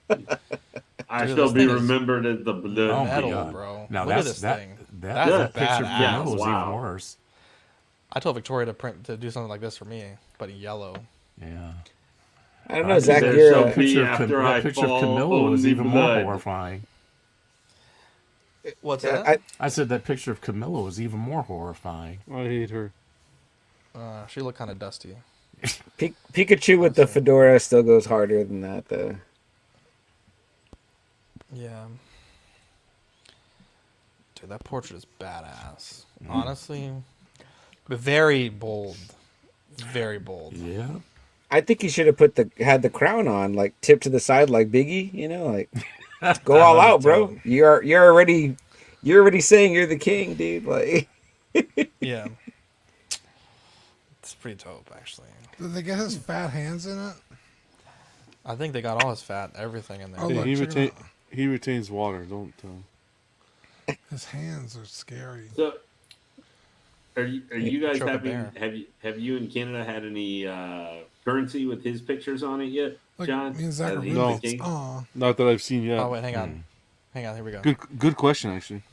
I Dude, shall this be thing is remembered as the blood. oh my metal, god, bro. Now Look at that's this that thing. that, That's that picture of badass. Camilla was Wow. even worse. I told Victoria to do something like this for me, but in yellow. Yeah. I don't know, I Zach. think There You're shall a, That picture, after that I picture of fall, Camilla was only even blood. more horrifying. What's Yeah, that? I said that picture of Camilla was even more horrifying. I hate her. She looked kind of dusty. Pikachu with the fedora still goes harder than that, though. Yeah. Dude, that portrait is badass. Honestly, but very bold. Very bold. Yeah. I think he should have had the crown on, like tipped to the side like Biggie. Like go all out, bro. You're already saying you're the king, dude. Like Yeah. It's pretty dope, actually. Did they get his fat hands in it? I think they got all his fat, everything in there. Oh, Yeah, look, he check it retain out. he retains water. Don't. His hands are scary. So, are you guys Choke a having bear. have you in Canada had any currency with his pictures on it yet, Look, John? me and Zach are Has he No. been roommates. king? Aw. Not that I've seen yet. Oh, wait, hang on. Hang on, here we go. Good question, actually.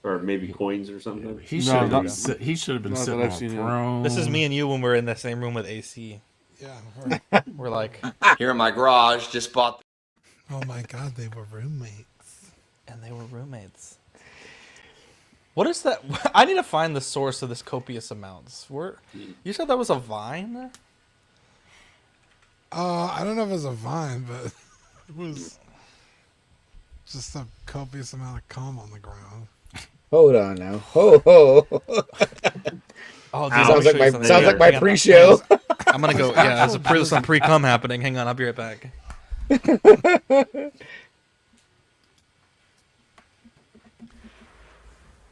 Or maybe coins or something. He No, should have not- been, he should have been not that sitting I've on a seen it. throne. This is me and you when we're in the same room with AC. Yeah. We're like, Here in my garage, just bought. Oh my God, they were roommates. and they were roommates. What is that? I need to find the source of this copious amounts. You said that was a vine? I don't know if it was a vine, but it was just a copious amount of cum on the ground. hold on now. Ho. Oh, dude, Sounds let me show you like my something. sounds like my Hang on. pre-show. I'm gonna go. Yeah, there's some pre-cum happening. Hang on, I'll be right back.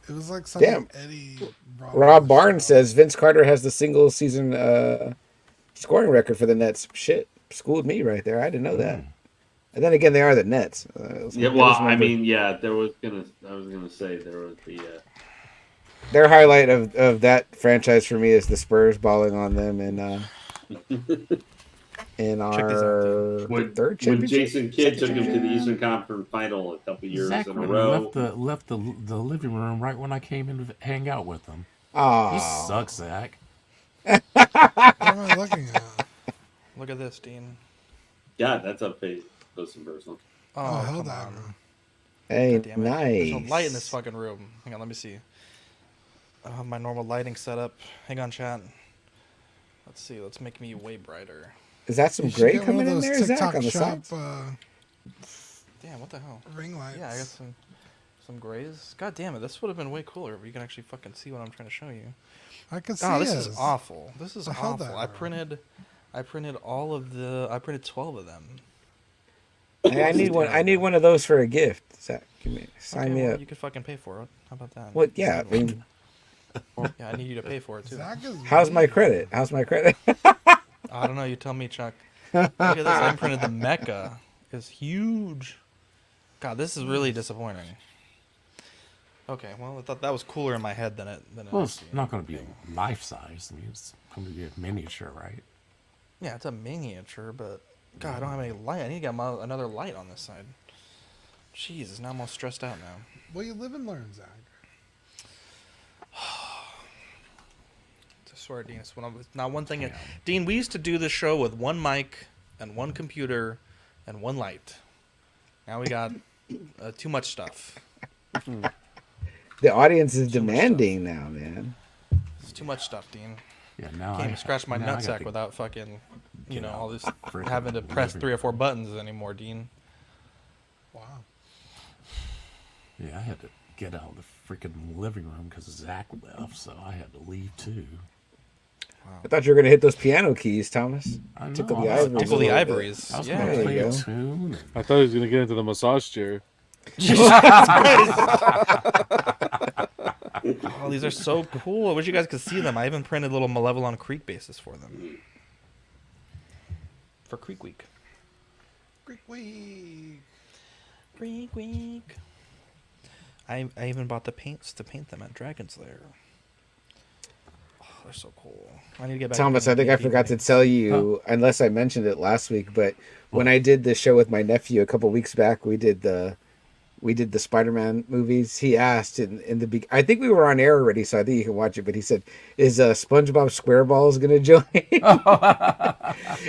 It was like something Damn. Eddie Rob Barnes says Vince Carter has the single season scoring record for the Nets. Shit, schooled me right there. I didn't know that. And then again, they are the Nets. Yeah, well, I mean, yeah, I was gonna say there was the their highlight of that franchise for me is the Spurs balling on them in Check these out, our when, third when championship. Jason Kidd took him to the Eastern Conference Final a couple years in a Zachary row. left the living room right when I came in to hang out with him. He Aw. sucks, Zach. What am I looking at? Look at this, Dean. God, that's up close and personal. Oh, come hell on. on. Hey, God damn it. There's no nice. light in this fucking room. Hang on, let me see. I have my normal lighting setup. Hang on, chat. Let's see. Let's make me way brighter. Is that some You should gray get one coming of in those there, Zach, TikTok on the shop sides? Damn, what the hell? ring lights. Yeah, I got some grays. God damn it, this would have been way cooler if you can actually fucking see what I'm trying to show you. I can see Oh, this his. is awful. This is The hell awful. that I are. printed I printed 12 of them. Hey, I need one of those for a gift. Zach, sign Okay, me well, up. you could fucking pay for it. How about that? What? Yeah. I mean, Yeah, I need you to pay for it too. Zach is how's my weird. credit? How's my credit? I don't know. You tell me, Chuck. Look at this. I printed the Mecca. It's huge. God, this is really disappointing. Okay, well, I thought that was cooler in my head than it. Well, it's not going to be life size. I mean, it's going to be a miniature, right? Yeah, it's a miniature, but God, I don't have any light. I need to get another light on this side. Jesus, now I'm all stressed out now. Well, you live and learn, Zach. I swear, Dean, it's not one thing. Dean, we used to do this show with one mic and one computer and one light. Now we got too much stuff. The audience is Too much demanding now, man. It's too much stuff, Dean. Yeah, now Can't even scratch my now I got nutsack to without fucking, get out all this freaking having to press living 3 or 4 buttons anymore, Dean. Wow. Yeah, I had to get out of the freaking living room because Zach left, so I had to leave too. I thought you were gonna hit those piano keys, Thomas. I know. Tickle the I was- ivories. Tickle a the little bit. ivories. I was Yeah. going to There play you a go. tune. I thought he was gonna get into the massage chair. Oh, these are so cool. I wish you guys could see them. I even printed little Malevelon Creek bases for them. For Creek Week. Greek week. Creek Week. I even bought the paints to paint them at Dragon's Lair. Oh, they're so cool. I need to get back. Thomas, I think I forgot to tell you, unless I mentioned it last week, but when I did the show with my nephew a couple weeks back, we did the Spider-Man movies. He asked in the I think we were on air already, so I think you can watch it. But he said, "Is SpongeBob SquareBalls gonna join?"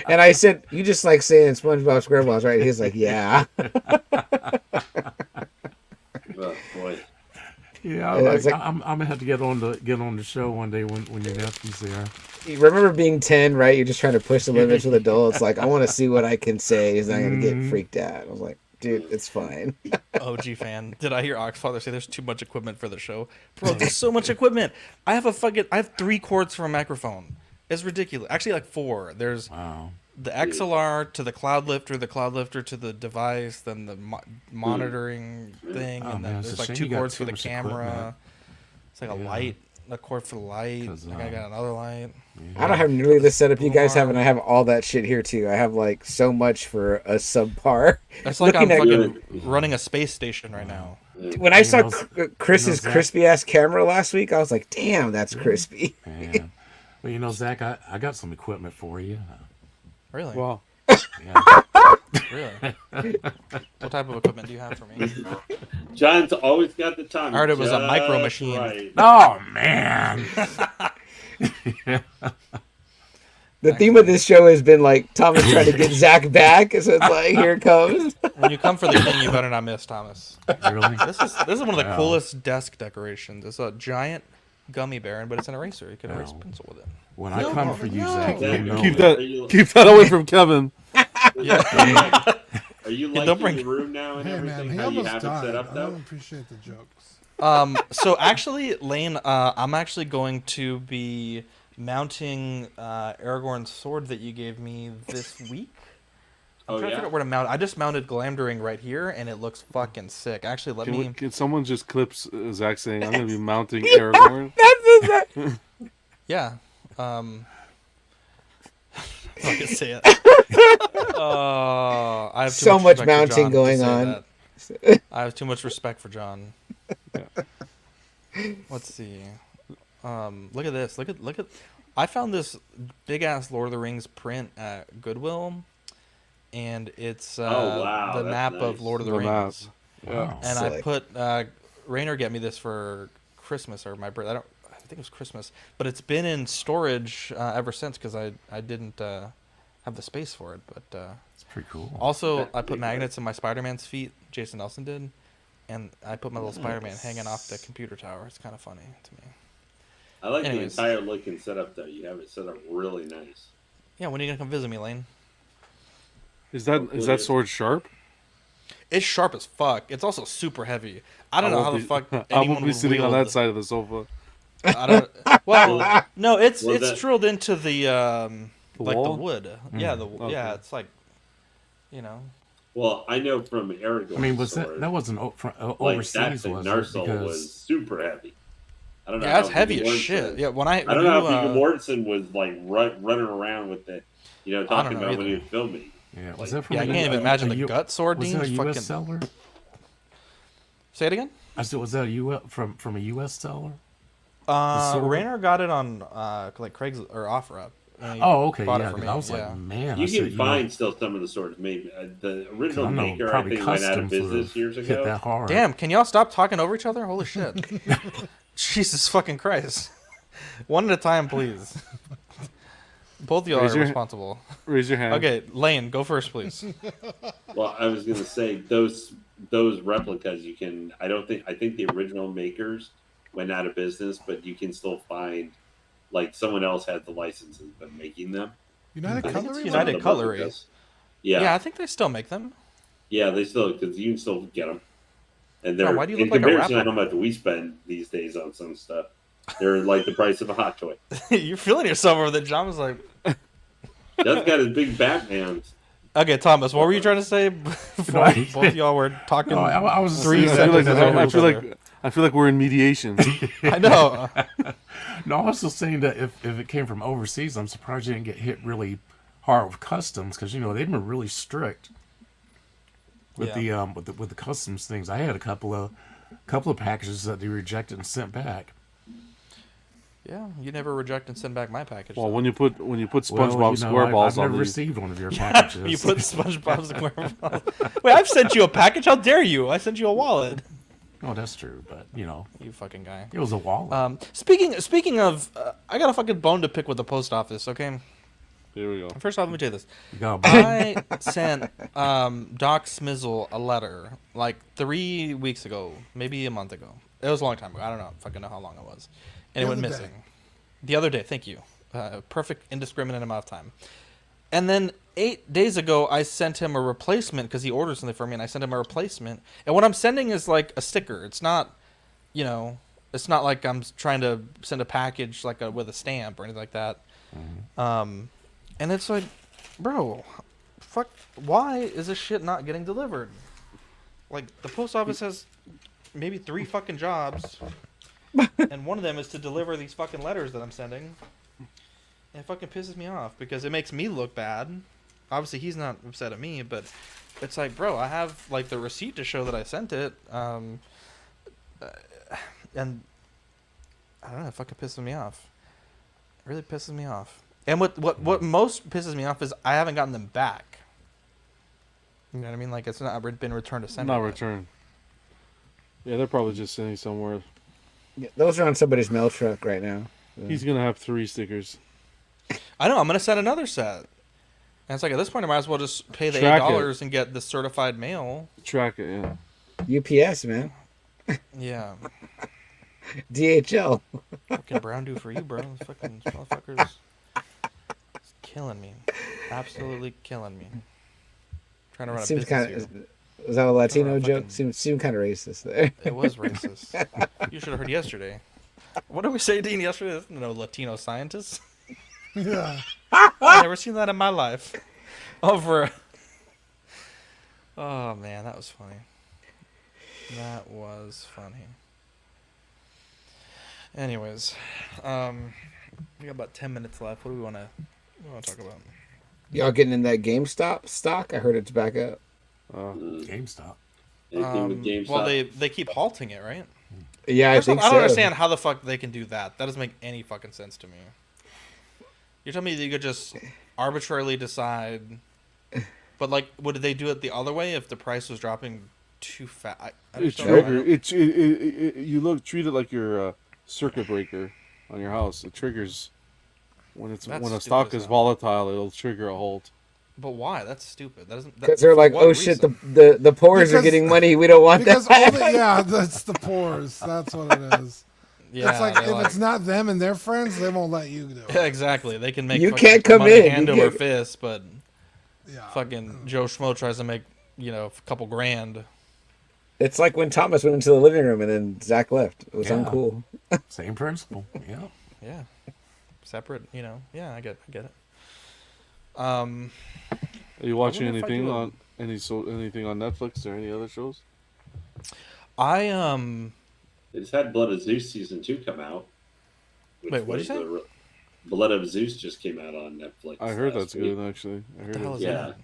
And I said, "You just like saying SpongeBob SquareBalls, right?" He's like, "Yeah." Oh, boy. Yeah, it's like- I'm gonna have to get on the show one day when your nephew's there. You remember being 10, right? You're just trying to push the limits with adults. Like, I want to see what I can say. He's not gonna get freaked out. I was like, Dude, it's fine. OG fan. Did I hear Oxfather say there's too much equipment for the show? Bro, there's so much equipment. I have 3 cords for a microphone. It's ridiculous. Actually, like 4. There's Wow. the XLR to the cloud lifter to the device, then the monitoring thing, Oh, and man, then it's there's a like shame 2 you got cords too for the much camera. equipment. It's like a Yeah. light, a cord for the light. 'Cause, Like I got another light. I don't have nearly the setup you guys have, Wow. and I have all that shit here too. I have like so much for a subpar. It's like I'm Looking at- fucking running a space station right now. When I You saw know, Chris's Zach- crispy ass camera last week, I was like, "Damn, that's crispy." Yeah. Well, you know, Zach, I got some equipment for you. Really? Wow. Yeah. Really? What type of equipment do you have for me? John's always got the time. I heard it was a just micro machine. right. Oh man. The theme of this show has been like Thomas trying to get Zach back, so it's like, here it comes. When you come for the king, you better not miss, Thomas. Really? This is one of the Wow. coolest desk decorations. It's a giant gummy bear, but it's an eraser. You can erase Wow. pencil with it. When I come for you, Zach, no. you know Keep it. keep that away from Kevin. Yeah. Are you Yeah, liking don't bring- the room now and Hey man, everything? he How you almost have it died. set I up don't though? appreciate the jokes. So actually, Lane, I'm actually going to be mounting Aragorn's sword that you gave me this week. I'm Oh trying to figure yeah. out where to mount. I just mounted Glamdring right here, and it looks fucking sick. Actually, let me. Can someone just clips Zach saying, "I'm gonna be mounting Aragorn"? Yeah. I can say it. I have too So much respect for mounting John to going say on. that. I have too much respect for John. Let's see. Look at this. Look at. I found this big ass Lord of the Rings print at Goodwill, and it's Oh, wow, the that's map nice. of Lord of the The Rings. map. Wow. And I Sick. put Rainer get me this for Christmas or my birthday. I think it was Christmas, but it's been in storage ever since because I didn't have the space for it. But It's pretty cool. also I put magnets in my Spider-Man's feet. Jason Nelson did, and I put my little Spider-Man Nice. hanging off the computer tower. It's kind of funny to me. I like Anyways. the entire look and setup though. You have it set up really nice. Yeah, when are you gonna come visit me, Lane? Is that sword sharp? It's sharp as fuck. It's also super heavy. I don't know how the fuck I anyone won't be would sitting on wield- that side of the sofa. I don't. Well, no, it's Was it's that- drilled into the like wall? the wood. Yeah, Okay. yeah, it's like, you know. Well, I know from Aragorn. I mean, was sword, that wasn't like overseas? that Was thing, it? Narsil Because was super heavy. I don't know. Yeah, it's how heavy Viggo as shit. Mortensen- Yeah, when I I don't know you, how Viggo Mortensen was like running around with it. You know, talking know about when he either. was filming. yeah, was Like- that from? Yeah, I a- can't even a- imagine a the U- gut sword. Was Dean. that a Fucking... U.S. seller? Say it again. I said, was that a U.S. from a U.S. seller? sword? Rainer got it on like Craigslist or OfferUp. And he Oh, okay, bought it yeah. for 'cause me, I was yeah. like, man, You I said, can find still some of the swords made. The original I know, maker, I probably think, went out custom of for business years hit ago. that hard. Damn, can y'all stop talking over each other? Holy shit. Jesus fucking Christ. One at a time, please. Both of y'all Raise are your- responsible. Raise your hand. Okay, Lane, go first, please. Well, I was gonna say those replicas you can. I think the original makers went out of business, but you can still find like someone else had the licenses but making them. United I think it's Cutlery. United Some of the Cutlery. replicas. Yeah. Yeah, I think they still make them. yeah, they still because you can still get them. And Yeah, they're why do you in look like a comparison to rapper? how much we spend these days on some stuff. They're like the price of a hot toy. You're feeling yourself over there. John was like, That's got his big Batman. okay, Thomas, what were you trying to say before I- both of y'all were talking? No, I was just Three saying- sentences over I each feel other? like I feel like we're in mediation. I know. No, I was just saying that if it came from overseas, I'm surprised you didn't get hit really hard with customs because they've been really strict with Yeah. with the customs things. I had a couple of packages that they rejected and sent back. Yeah, you never reject and send back my package. Well, though. when you put SpongeBob Well, SquareBalls I've on never the received one of your packages. you put SpongeBob SquarePants. Wait, I've sent you a package. How dare you? I sent you a wallet. Oh, that's true, but You fucking guy. it was a wallet. Speaking of, I got a fucking bone to pick with the post office. Okay. Here we go. First off, let me tell you this. You got a bite? I sent Doc Smizzle a letter like 3 weeks ago, maybe a month ago. It was a long time ago. I don't know. Fucking know how long it was. And The it went other missing. day. The other day. Thank you. Perfect indiscriminate amount of time. And then 8 days ago, I sent him a replacement because he ordered something for me, and I sent him a replacement. And what I'm sending is like a sticker. It's not, you know, it's not like I'm trying to send a package like with a stamp or anything like that. And it's like, bro, fuck, why is this shit not getting delivered? Like, the post office has maybe 3 fucking jobs, and one of them is to deliver these fucking letters that I'm sending. And it fucking pisses me off because it makes me look bad. Obviously, he's not upset at me, but it's like, bro, I have like the receipt to show that I sent it. And I don't know, it fucking pisses me off. It really pisses me off. And what most pisses me off is I haven't gotten them back. You know what I mean? Like, it's not been returned to sender. Not yet. returned. Yeah, they're probably just sitting somewhere. Yeah, those are on somebody's mail truck right now. So. He's gonna have 3 stickers. I know, I'm going to send another set. And it's like, at this point, I might as well just pay the Track $8 and get the certified mail. Track it, yeah. UPS, man. Yeah. DHL. Fucking brown do for you, bro. These fucking motherfuckers. It's killing me. Absolutely killing me. Trying to run a Seems business kind here. of. Was that a Latino fucking- joke? Seemed kind of racist there. It was racist. You should have heard yesterday. What did we say, Dean, yesterday? No Latino scientists? Yeah. I've never seen that in my life. Over. Oh, man, that was funny. That was funny. Anyways, we got about 10 minutes left. What do we want to talk about? Y'all getting in that GameStop stock? I heard it's back up. GameStop. Anything with GameStop? Well, they keep halting it, right? Yeah, I First think off, I so. don't understand how the fuck they can do that. That doesn't make any fucking sense to me. You're telling me that you could just arbitrarily decide, but like, would they do it the other way if the price was dropping too fast? I It just don't know. trigger. You treat it like your circuit breaker on your house. It triggers when That's a stupid stock as is hell. volatile. It'll trigger a halt. But why? That's stupid. That doesn't. Because they're like, for what oh shit, reason? the poors are Because- getting money. We don't want Because that. only, yeah, that's the pores. That's what it is. Yeah, it's like they're if it's not them and their friends, they won't let you do it. Yeah, exactly. They can make You fucking can't come money in. hand You over can't- fist, but Yeah. fucking Joe Schmo tries to make a couple grand. It's like when Thomas went into the living room and then Zach left. It was Yeah. uncool. Same principle. Yeah. Yeah, separate. Yeah, I get it. Are you watching wonder if I anything do it. on anything on Netflix or any other shows? I They just had Blood of Zeus season 2 come out. which Wait, what'd you was say? the Blood of Zeus just came out on Netflix. I heard last that's week. good actually. I heard the hell it's is Yeah. that?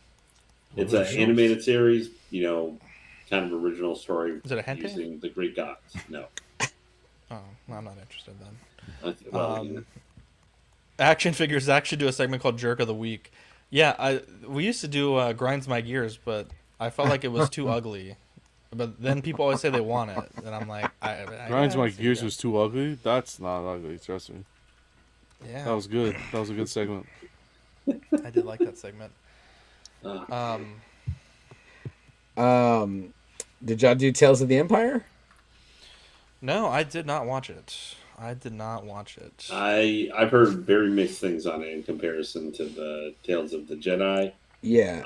It's What an are the animated series, kind of original story Is it a hentai? using the Greek gods. No. Oh, I'm not interested then. Well, you know, Action figures. Zach should do a segment called Jerk of the Week. Yeah, we used to do Grinds My Gears, but I felt like it was too ugly. But then people always say they want it, and I'm like, Grinds My see Gears that. was too ugly. That's not ugly. Trust me. Yeah, That was good. That was a good segment. I did like that segment. uh, Did y'all do Tales of the Empire? No, I did not watch it. I've heard very mixed things on it in comparison to the Tales of the Jedi. Yeah.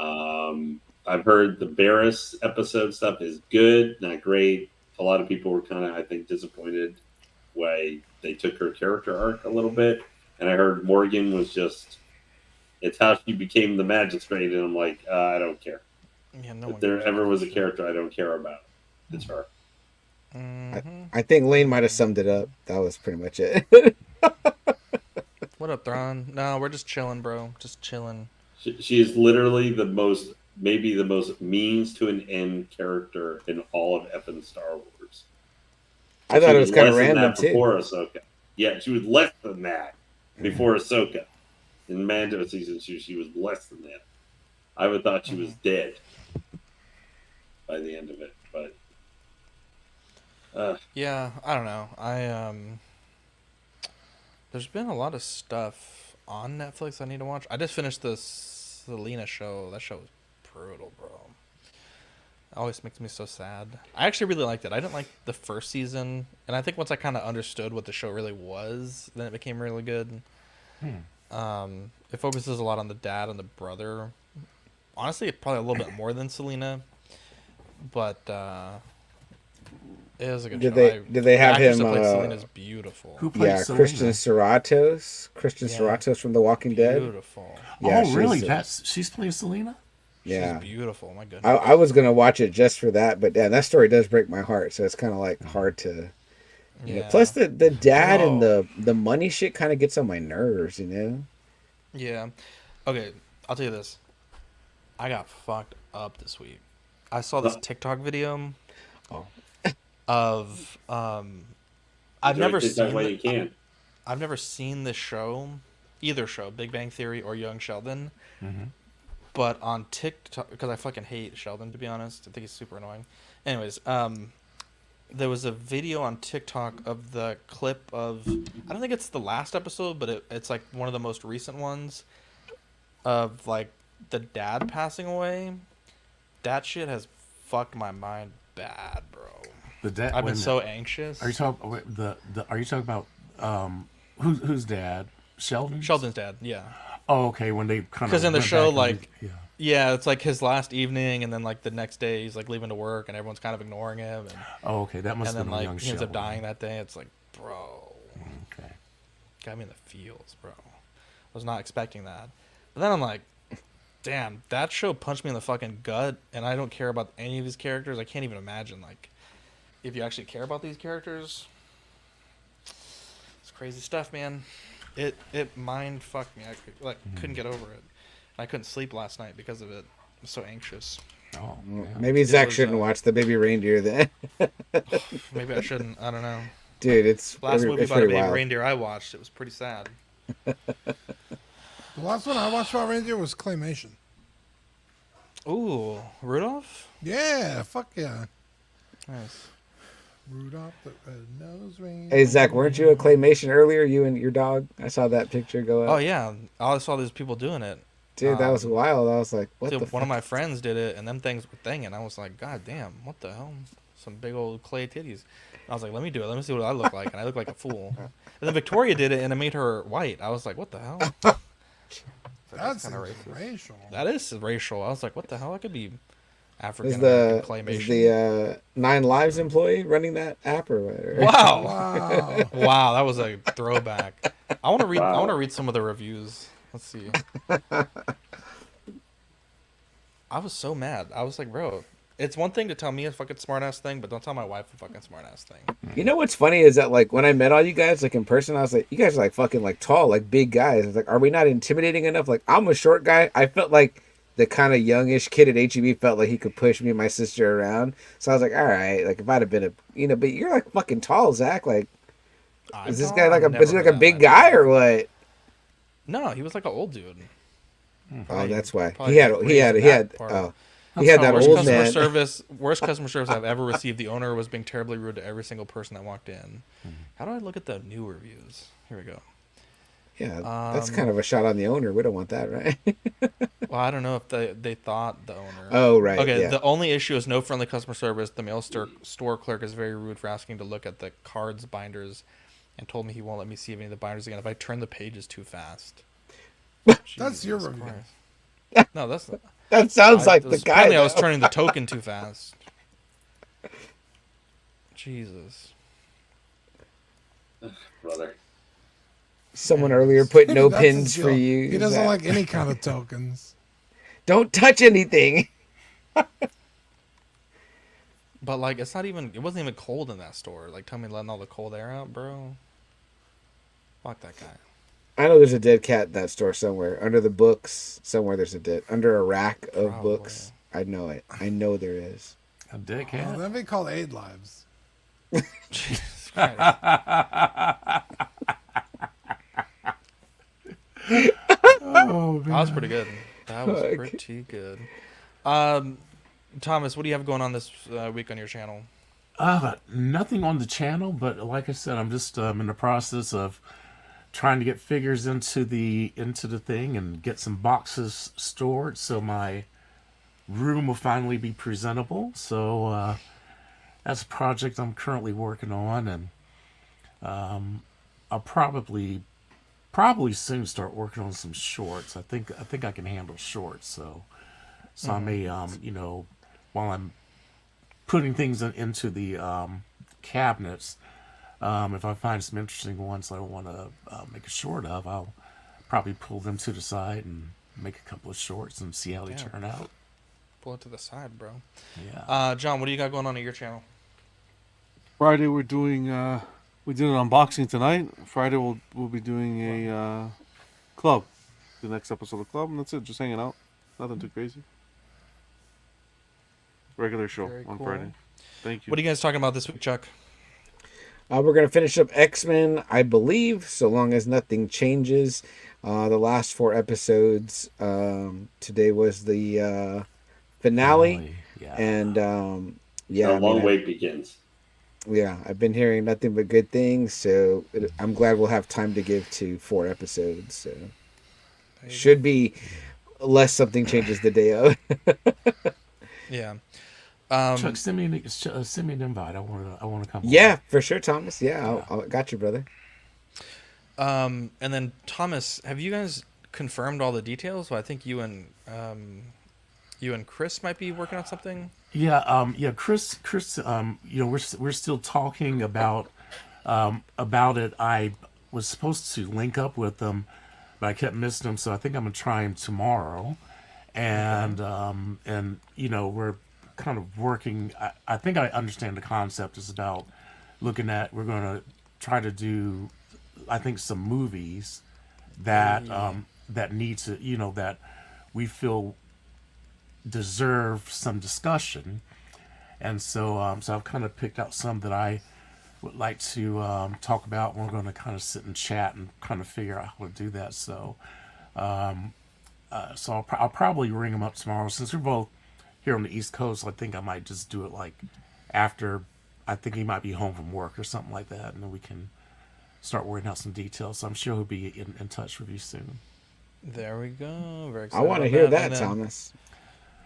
I've heard the Barris episode stuff is good, not great. A lot of people were kind of, I think, disappointed why they took her character arc a little bit. And I heard Morgan was just, it's how she became the magistrate. And I'm like, I don't care. Yeah, no If one there cares ever about was a that shit. character I don't care about, it's her. Mhm. I think Lane might have summed it up. That was pretty much it. What up, Thrawn? No, we're just chilling, bro. Just chilling. She is literally maybe the most means to an end character in all of effing Star Wars. I thought She it was kind of less than random that too. Before Ahsoka, yeah, she was less than that before Ahsoka. In Mando season 2, she was less than that. I would thought she was dead by the end of it, but Yeah, I don't know. There's been a lot of stuff on Netflix I need to watch. I just finished the Selena show. That show was brutal, bro. It always makes me so sad. I actually really liked it. I didn't like the first season, and I think once I kind of understood what the show really was, then it became really good. It it focuses a lot on the dad and the brother. Honestly, probably a little bit more than Selena, but it is a good Did show. did they have the actress him, that plays Selena's beautiful. Who played Yeah, Selena? Kristen Yeah. Serratos from The Walking Dead. Beautiful. Yeah, Oh, really? she's, She's playing Selena? yeah. She's beautiful. My goodness. I was gonna watch it just for that, but yeah, that story does break my heart. So it's kind of like hard to. You know. Yeah. Plus the dad and Bro. the money shit kind of gets on my nerves. You know. Yeah. Okay, I'll tell you this. I got fucked up this week. I saw this TikTok video Oh. of I've Enjoy never TikTok seen while you can. I've never seen this show, either show, Big Bang Theory or Young Sheldon. But on TikTok, because I fucking hate Sheldon, to be honest. I think he's super annoying. Anyways, there was a video on TikTok of the clip of, I don't think it's the last episode, but it's like one of the most recent ones of like the dad passing away. That shit has fucked my mind bad, bro. The dad. I've been so anxious. Are you talking Are you talking about who's dad? Sheldon. Sheldon's dad, yeah. Oh, okay. When they kind of Because in the show, like, yeah. yeah, it's like his last evening, and then like the next day he's like leaving to work, and everyone's kind of ignoring him, and, Oh, okay. That must and have then been a like young he ends up Sheldon. dying that day. It's like, bro, Okay. got me in the feels, bro. I was not expecting that. But then I'm like, damn, that show punched me in the fucking gut, and I don't care about any of these characters. I can't even imagine like if you actually care about these characters. It's crazy stuff, man. It mind fucked me. I couldn't get over it. I couldn't sleep last night because of it. I was so anxious. Oh, Maybe Zach was, shouldn't watch the baby reindeer then. Maybe I shouldn't. I don't know. Dude, it's Last movie it's about a pretty baby wild. reindeer I watched, it was pretty sad. The last one I watched about reindeer was Claymation. Ooh, Rudolph? Yeah, fuck yeah. Nice. Rudolph the red-nosed reindeer. Hey Zach, weren't you a claymation earlier? You and your dog? I saw that picture go up. Oh yeah, I saw these people doing it. Dude, that was wild. I was like, what Dude, the one fuck? of my friends did it, and them things were thinging. I was like, God damn, what the hell? Some big old clay titties. I was like, let me do it. Let me see what I look like, and I look like a fool. And then Victoria did it, and it made her white. I was like, what the hell? That's kinda racial. That is racial. I was like, what the hell? I could be African Is American the claymation. is the 9 Lives employee running that app or what? Wow. Wow. Wow, that was a throwback. I want to read. I Wow. want to read some of the reviews. Let's see. I was so mad. I was like, bro, it's one thing to tell me a fucking smartass thing, but don't tell my wife a fucking smartass thing. You know what's funny is that like when I met all you guys like in person, I was like, you guys are like fucking like tall, like big guys. I was like, are we not intimidating enough? Like I'm a short guy. I felt like the kind of youngish kid at HEB felt like he could push me and my sister around. So I was like, all right, like if I'd have been but you're like fucking tall, Zach. Like, is this guy like is he like a big guy or what? No, he was like an old dude. Oh, that's why probably he had raised that part. he had that Worst old customer man. service. Worst customer service I've ever received. The owner was being terribly rude to every single person that walked in. How do I look at the new reviews? Here we go. Yeah, that's kind of a shot on the owner. We don't want that, right? Well, I don't know if they thought the owner. Oh, right, Okay, yeah. the only issue is no friendly customer service. The mail store clerk is very rude for asking to look at the cards binders and told me he won't let me see any of the binders again if I turn the pages too fast. That's your Jesus review. Christ. No, that's That sounds like the guy. Apparently, I was though. turning the token too fast. Jesus. Brother. Someone earlier put no That's his pins for deal. you. He doesn't Zach. like any kind of tokens. Don't touch anything. But like, it wasn't even cold in that store. Like, tell me letting all the cold air out, bro. Fuck that guy. I know there's a dead cat in that store somewhere. Under the books, somewhere there's a dead. Under a rack of Probably. books. I know it. I know there is. A dead Oh, cat. that'd be called 8 Lives. Jesus Christ. Oh That was pretty good. That was Fuck. pretty good. Thomas, what do you have going on this week on your channel? Nothing on the channel, but like I said, I'm just in the process of trying to get figures into the thing and get some boxes stored so my room will finally be presentable. So that's a project I'm currently working on, and I'll probably probably soon start working on some shorts. I think I can handle shorts. So I may while I'm putting things into the cabinets, if I find some interesting ones that I want to make a short of, I'll probably pull them to the side and make a couple of shorts and see how they turn out. Pull it to the side, bro. Yeah. John, what do you got going on at your channel? Friday we're doing we did an unboxing tonight. Friday we'll be doing a club, the next episode of Club, and that's it. Just hanging out, nothing too crazy. Regular show Very on cool. Friday. Thank you. What are you guys talking about this week, Chuck? We're going to finish up X-Men, I believe, so long as nothing changes. The last 4 episodes. Today was the finale. Yeah. And The long wait begins. Yeah, I've been hearing nothing but good things, so I'm glad we'll have time to give to 4 episodes. So should be less something changes the day of. Yeah. Chuck, send me an invite. I want to come. Yeah, for sure, Thomas. Yeah, I got you, brother. And then Thomas, have you guys confirmed all the details? Well, I think you and Chris might be working on something. Yeah, Chris, we're still talking about it. I was supposed to link up with them, but I kept missing them, so I think I'm gonna try him tomorrow. And we're kind of working. I think I understand the concept is about looking at. We're gonna try to do, I think, some movies that that need to, that we feel deserve some discussion, and so I've kind of picked out some that I would like to talk about. We're going to kind of sit and chat and kind of figure out how to do that. So I'll probably ring them up tomorrow, since we're both here on the East Coast. I think I might just do it like after. I think he might be home from work or something like that, and then we can start working out some details. So I'm sure he'll be in touch with you soon. There we go. Very I excited want to about hear that, And then, Thomas.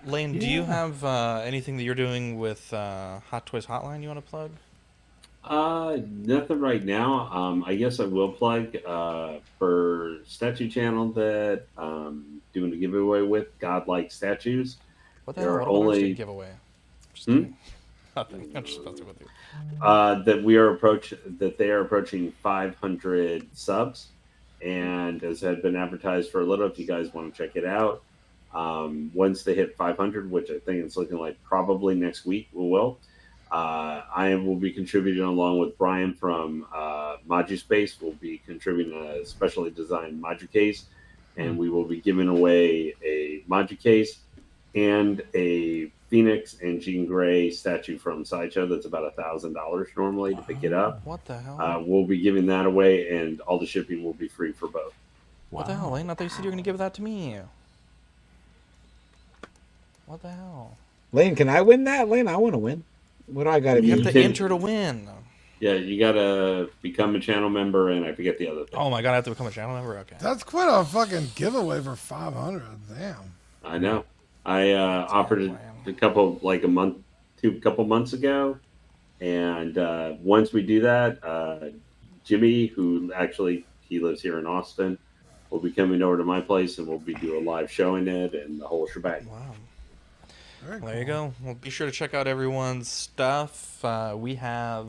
Lane, do you have anything that you're doing with Hot Toys Hotline you want to plug? Nothing right now. I guess I will plug for statue channel that doing a giveaway with Godlike Statues. What the There hell? are What only- giveaway? Just kidding. Nothing. I'm just fussing with you. That they are approaching 500 subs, and as had been advertised for a little, if you guys want to check it out, once they hit 500, which I think it's looking like probably next week, we will. I will be contributing along with Brian from Maju Space. We'll be contributing a specially designed Maju case, and we will be giving away a Maju case and a Phoenix and Jean Grey statue from Sideshow. That's about $1,000 normally to pick it up. What the hell? We'll be giving that away, and all the shipping will be free for both. What the hell, Lane? I thought you said you were going to give that to me. What the hell? Lane, can I win that? Lane, I want to win. What do I got to You do? have to enter to win. Yeah, you gotta become a channel member, and I forget the other thing. Oh my god, I have to become a channel member? Okay. That's quite a fucking giveaway for 500. Damn. I know. I offered it a couple months ago, and once we do that, Jimmy, who actually he lives here in Austin, will be coming over to my place, and we'll be doing a live showing it and the whole shebang. Wow. Very There you go. Well, be sure to check out everyone's stuff. We have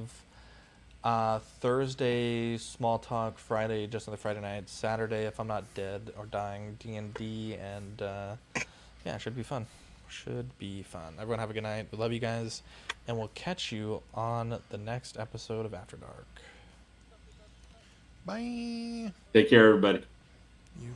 Thursday Small Talk, Friday just on the Friday night, Saturday If I'm Not Dead or Dying D&D, and yeah, it should be fun. Should be fun. Everyone have a good night. We love you guys, and we'll catch you on the next episode of After Dark. Bye. Take care, everybody. You.